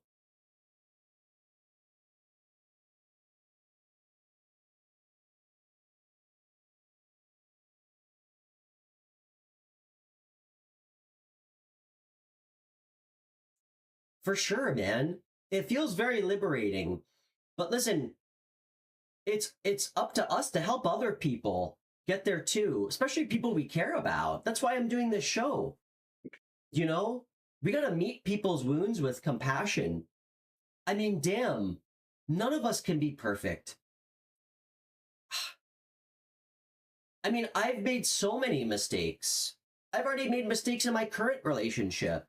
For sure, man. It feels very liberating. But listen, it's up to us to help other people. get there too, especially people we care about. That's why I'm doing this show. You know, we got to meet people's wounds with compassion. I mean, damn, none of us can be perfect. I mean, I've made so many mistakes. I've already made mistakes in my current relationship.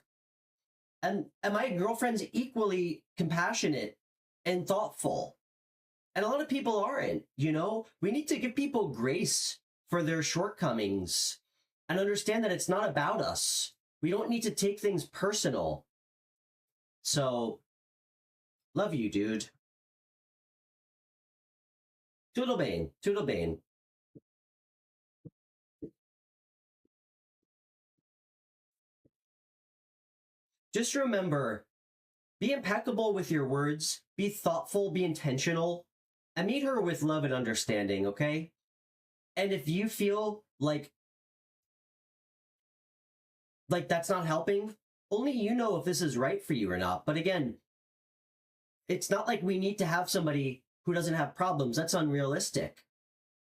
And my girlfriend's equally compassionate and thoughtful. And a lot of people aren't, you know? We need to give people grace for their shortcomings and understand that it's not about us. We don't need to take things personal. So, love you, dude. Toodlebane, Toodlebane. Just remember, be impeccable with your words, be thoughtful, be intentional, and meet her with love and understanding, okay? And if you feel like that's not helping, only you know if this is right for you or not. But again, it's not like we need to have somebody who doesn't have problems. That's unrealistic.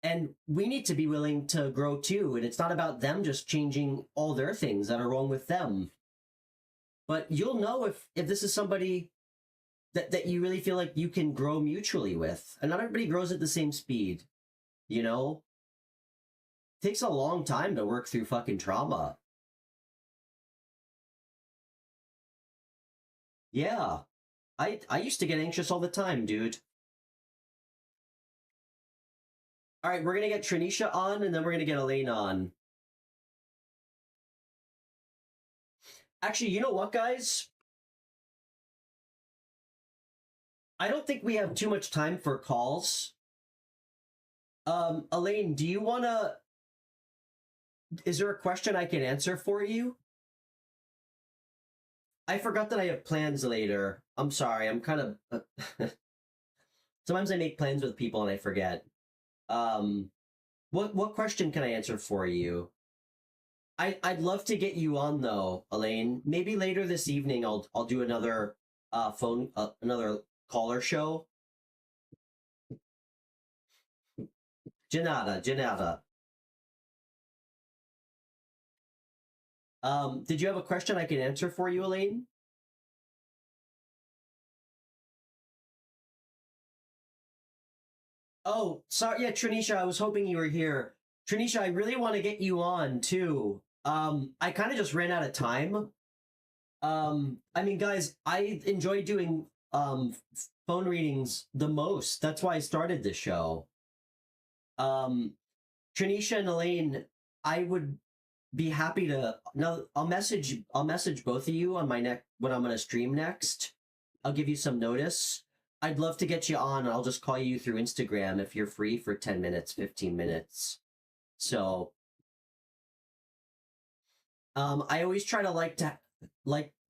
And we need to be willing to grow too. And it's not about them just changing all their things that are wrong with them. But you'll know if this is somebody that you really feel like you can grow mutually with. And not everybody grows at the same speed, you know? It takes a long time to work through fucking trauma. Yeah. I used to get anxious all the time, dude. All right, we're going to get Trinisha on, and then we're going to get Elaine on. Actually, you know what, guys? I don't think we have too much time for calls. Elaine, do you want to... Is there a question I can answer for you? I forgot that I have plans later. I'm sorry, I'm kind of... Sometimes I make plans with people and I forget. What question can I answer for you? I'd love to get you on though, Elaine. Maybe later this evening I'll do another another caller show. Janata. Did you have a question I can answer for you, Elaine? Oh, sorry. Yeah, Trinisha, I was hoping you were here. Trinisha, I really want to get you on too. I kind of just ran out of time. I mean, guys, I enjoy doing phone readings the most. That's why I started this show. Tranisha and Elaine, I would be happy to. No, I'll message both of you on my when I'm gonna stream next. I'll give you some notice. I'd love to get you on. I'll just call you through Instagram if you're free for 10 minutes, 15 minutes. So, I always try to like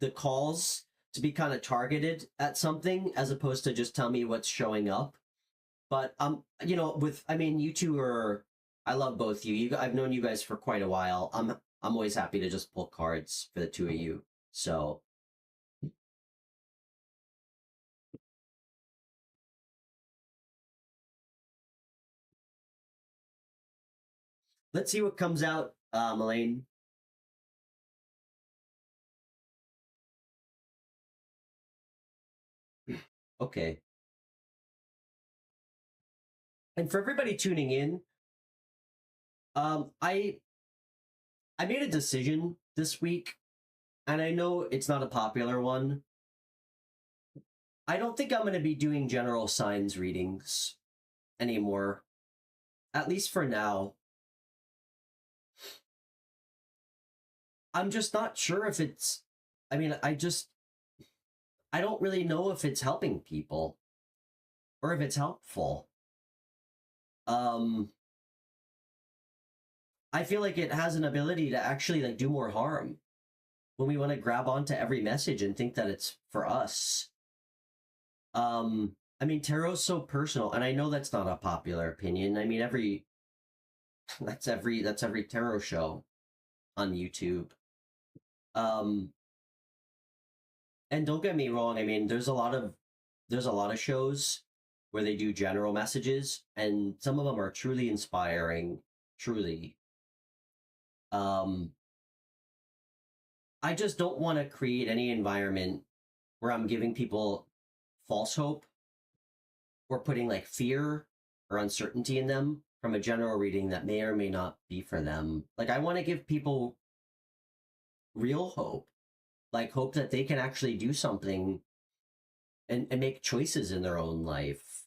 the calls to be kind of targeted at something as opposed to just tell me what's showing up. But you know, you two are. I love both you. I've known you guys for quite a while. I'm always happy to just pull cards for the two of you. So. Let's see what comes out, Elaine. Okay. And for everybody tuning in, I made a decision this week, and I know it's not a popular one. I don't think I'm going to be doing general signs readings anymore, at least for now. I'm just not sure if it's. I mean, I don't really know if it's helping people or if it's helpful. I feel like it has an ability to actually like do more harm when we want to grab onto every message and think that it's for us. I mean, tarot's so personal, and I know that's not a popular opinion. I mean, that's every tarot show on YouTube. And don't get me wrong, I mean, there's a lot of shows where they do general messages, and some of them are truly inspiring. truly. Um, I just don't want to create any environment where I'm giving people false hope or putting like fear or uncertainty in them from a general reading that may or may not be for them. Like, I want to give people real hope, like hope that they can actually do something and make choices in their own life.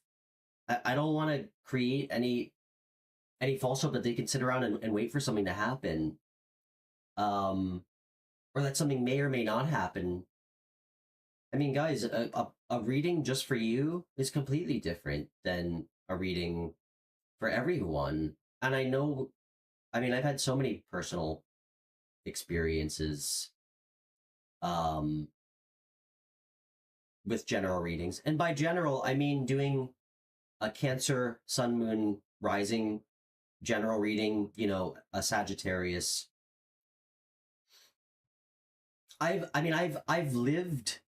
I don't want to create any false hope that they can sit around and wait for something to happen, or that something may or may not happen. I mean, guys, a reading just for you is completely different than a reading for everyone. And I know, I mean, I've had so many personal experiences um, with general readings. And by general, I mean doing a Cancer, Sun, Moon, Rising general reading, you know, a Sagittarius. I've lived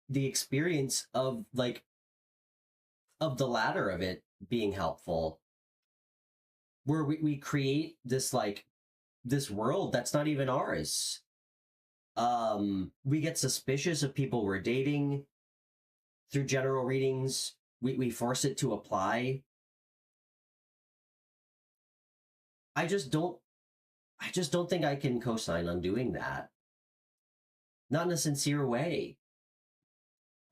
the experience of like of the latter of it being helpful, where we create this like this world that's not even ours. We get suspicious of people we're dating through general readings. We force it to apply. I just don't I just don't think I can co-sign on doing that. Not in a sincere way.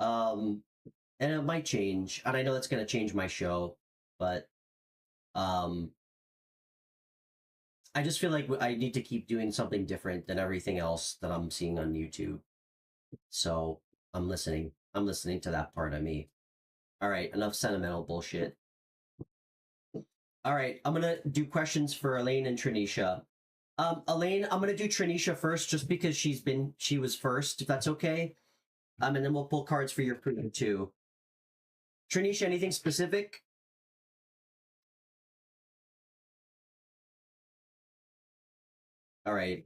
Um and it might change, and I know that's going to change my show, but um I just feel like I need to keep doing something different than everything else that I'm seeing on YouTube. So I'm listening to that part of me. All right, enough sentimental bullshit. All right, I'm gonna do questions for Elaine and Trinisha. Elaine, I'm gonna do Trinisha first, just because she was first, if that's okay. And then we'll pull cards for your crew too. Trinisha, anything specific? All right.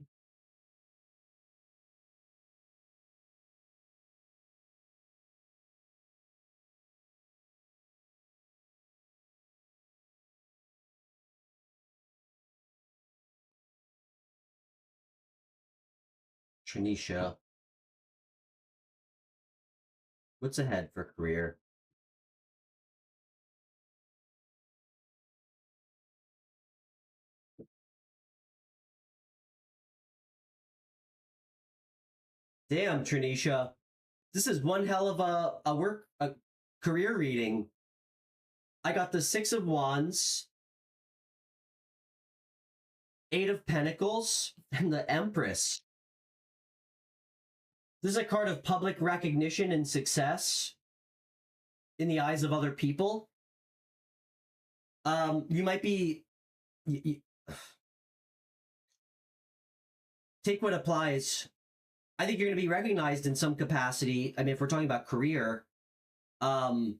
Trinisha, what's ahead for career? Damn, Trinisha, this is one hell of a career reading. I got the Six of Wands, Eight of Pentacles, and the Empress. This is a card of public recognition and success in the eyes of other people. You might be take what applies. I think you're going to be recognized in some capacity. I mean, if we're talking about career, um,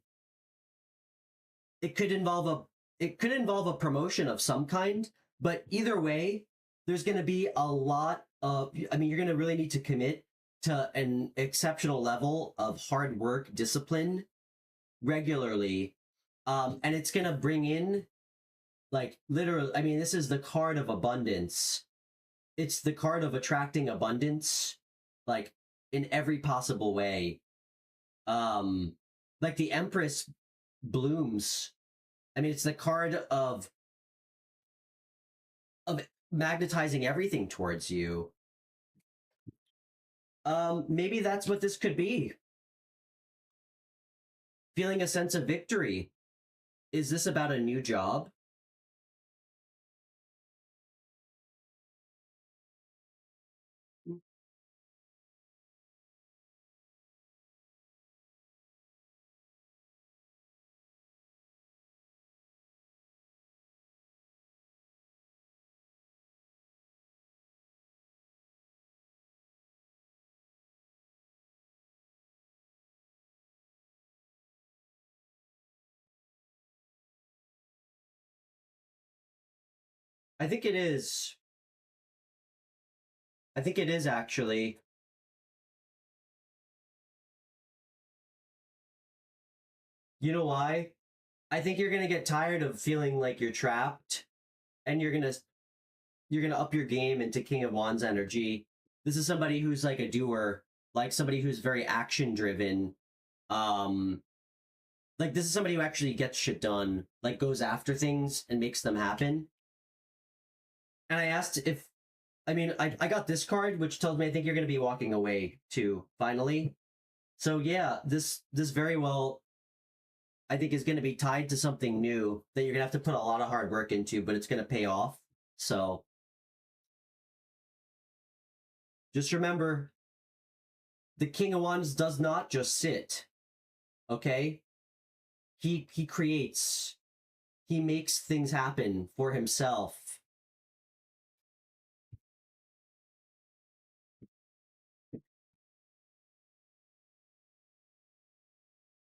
it could involve a promotion of some kind. But either way, there's going to be a lot of. I mean, you're going to really need to commit to an exceptional level of hard work, discipline, regularly, and it's going to bring in like literally. I mean, this is the card of abundance. It's the card of attracting abundance, like in every possible way. Um, like the Empress blooms. I mean, it's the card of magnetizing everything towards you. Maybe that's what this could be. Feeling a sense of victory. Is this about a new job? I think it is. I think it is actually. You know why? I think you're going to get tired of feeling like you're trapped, and you're going to you're gonna up your game into King of Wands energy. This is somebody who's like a doer, like somebody who's very action driven. Um, like this is somebody who actually gets shit done, like goes after things and makes them happen. And I asked if, I mean, I got this card, which tells me I think you're gonna be walking away too, finally. So yeah, this very well I think is gonna be tied to something new that you're gonna have to put a lot of hard work into, but it's gonna pay off. So just remember, the King of Wands does not just sit. Okay? He creates. He makes things happen for himself.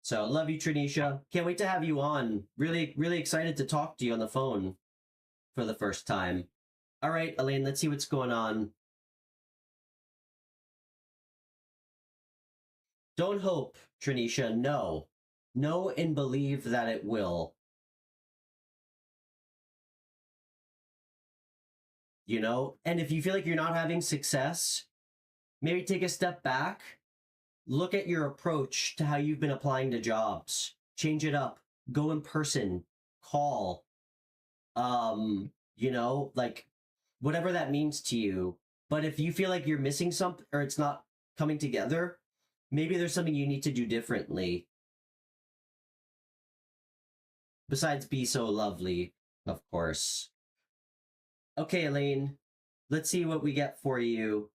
So love you, Trinisha. Can't wait to have you on. Really, really excited to talk to you on the phone for the first time. All right, Elaine, let's see what's going on. Don't hope, Trinisha. No. Know and believe that it will. You know? And if you feel like you're not having success, maybe take a step back. Look at your approach to how you've been applying to jobs. Change it up. Go in person. Call. You know, like whatever that means to you. But if you feel like you're missing something or it's not coming together, maybe there's something you need to do differently. Besides be so lovely, of course. Okay, Elaine, let's see what we get for you.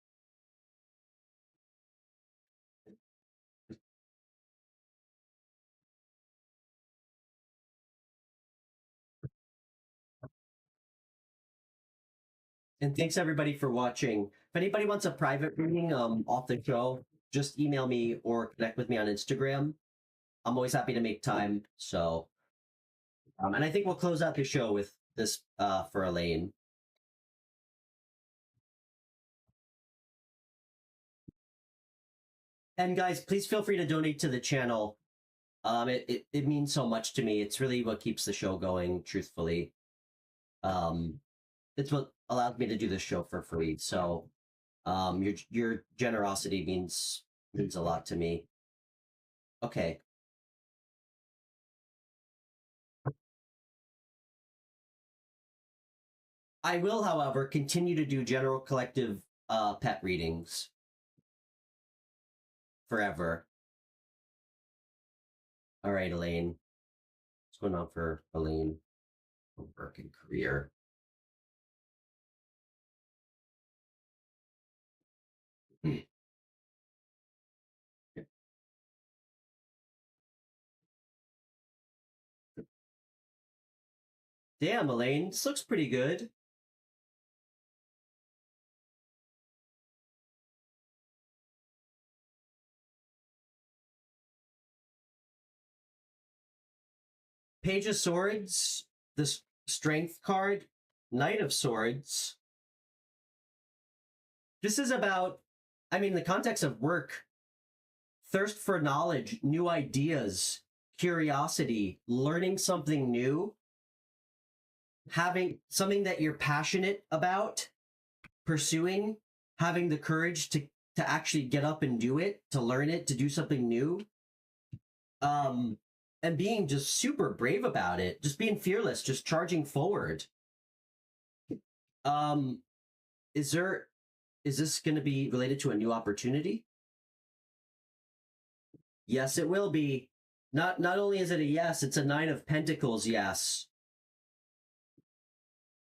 And thanks everybody for watching. If anybody wants a private reading off the show, just email me or connect with me on Instagram. I'm always happy to make time. So, and I think we'll close out the show with this for Elaine. And guys, please feel free to donate to the channel. It means so much to me. It's really what keeps the show going, truthfully. It's what allows me to do this show for free. So, your generosity means a lot to me. Okay. I will, however, continue to do general collective pet readings forever. All right, Elaine. What's going on for Elaine? Work and career. Damn, Elaine, this looks pretty good. Page of Swords, the Strength card, Knight of Swords. This is about, I mean, the context of work, thirst for knowledge, new ideas, curiosity, learning something new, having something that you're passionate about, pursuing, having the courage to actually get up and do it, to learn it, to do something new. And being just super brave about it, just being fearless, just charging forward. Is this going to be related to a new opportunity? Yes, it will be. Not only is it a yes, it's a Nine of Pentacles yes.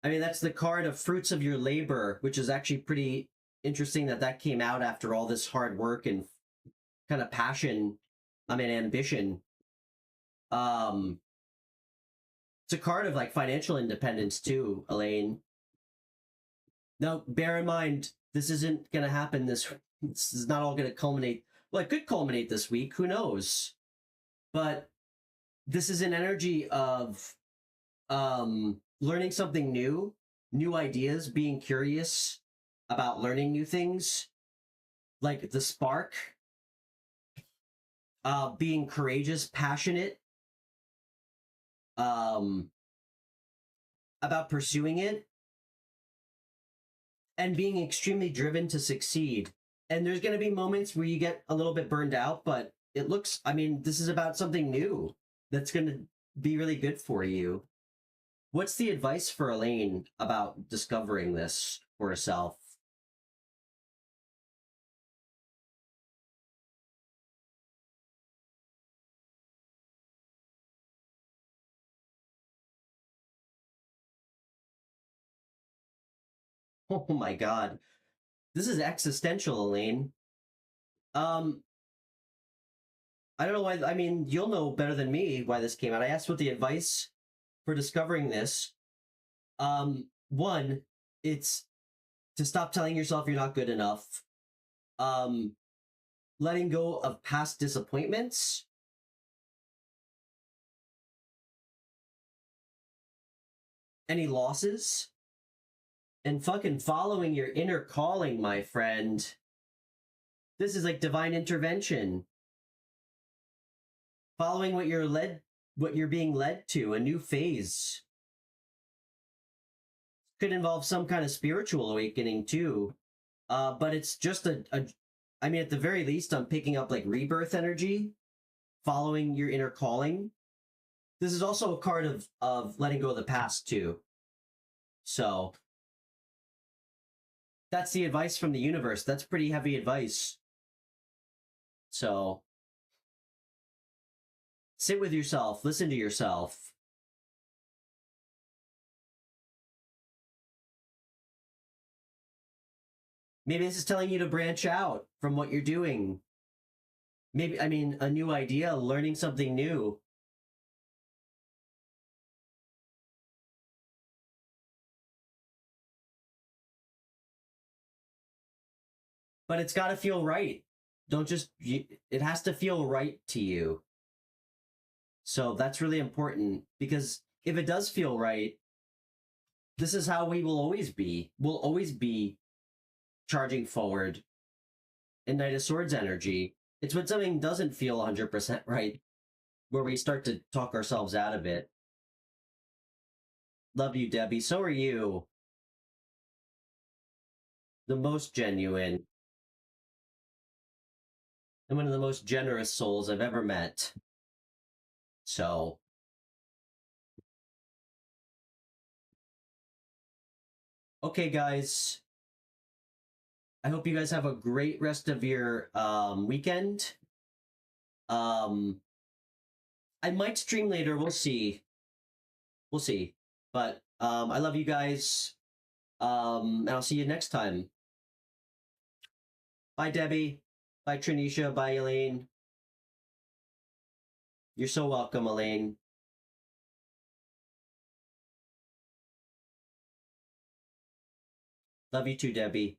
I mean, that's the card of fruits of your labor, which is actually pretty interesting that came out after all this hard work and kind of passion, ambition. It's a card of like financial independence too, Elaine. Now, bear in mind, this isn't going to happen this is not all going to culminate. Well, it could culminate this week, who knows? But this is an energy of learning something new, new ideas, being curious about learning new things, like the spark, being courageous, passionate, about pursuing it. and being extremely driven to succeed. And there's going to be moments where you get a little bit burned out, but it looks, I mean, this is about something new that's going to be really good for you. What's the advice for Elaine about discovering this for herself? Oh my God. This is existential, Elaine. Um, I don't know why, I mean, you'll know better than me why this came out. I asked what the advice for discovering this. One, it's to stop telling yourself you're not good enough. Um, letting go of past disappointments. Any losses. And fucking following your inner calling, my friend. This is like divine intervention. Following what you're being led to, a new phase. Could involve some kind of spiritual awakening too. But it's just I mean, at the very least, I'm picking up like rebirth energy, following your inner calling. This is also a card of letting go of the past too. So that's the advice from the universe. That's pretty heavy advice. So sit with yourself, listen to yourself. Maybe this is telling you to branch out from what you're doing. Maybe, I mean, a new idea, learning something new. But it's got to feel right. Don't just, it has to feel right to you. So that's really important because if it does feel right, this is how we will always be. We'll always be charging forward in Knight of Swords energy. It's when something doesn't feel 100% right where we start to talk ourselves out of it. Love you, Debbie. So are you. The most genuine and one of the most generous souls I've ever met. So, okay, guys. I hope you guys have a great rest of your weekend. I might stream later. We'll see. We'll see. But I love you guys. And I'll see you next time. Bye, Debbie. Bye, Trinisha. Bye, Elaine. You're so welcome, Elaine. Love you too, Debbie.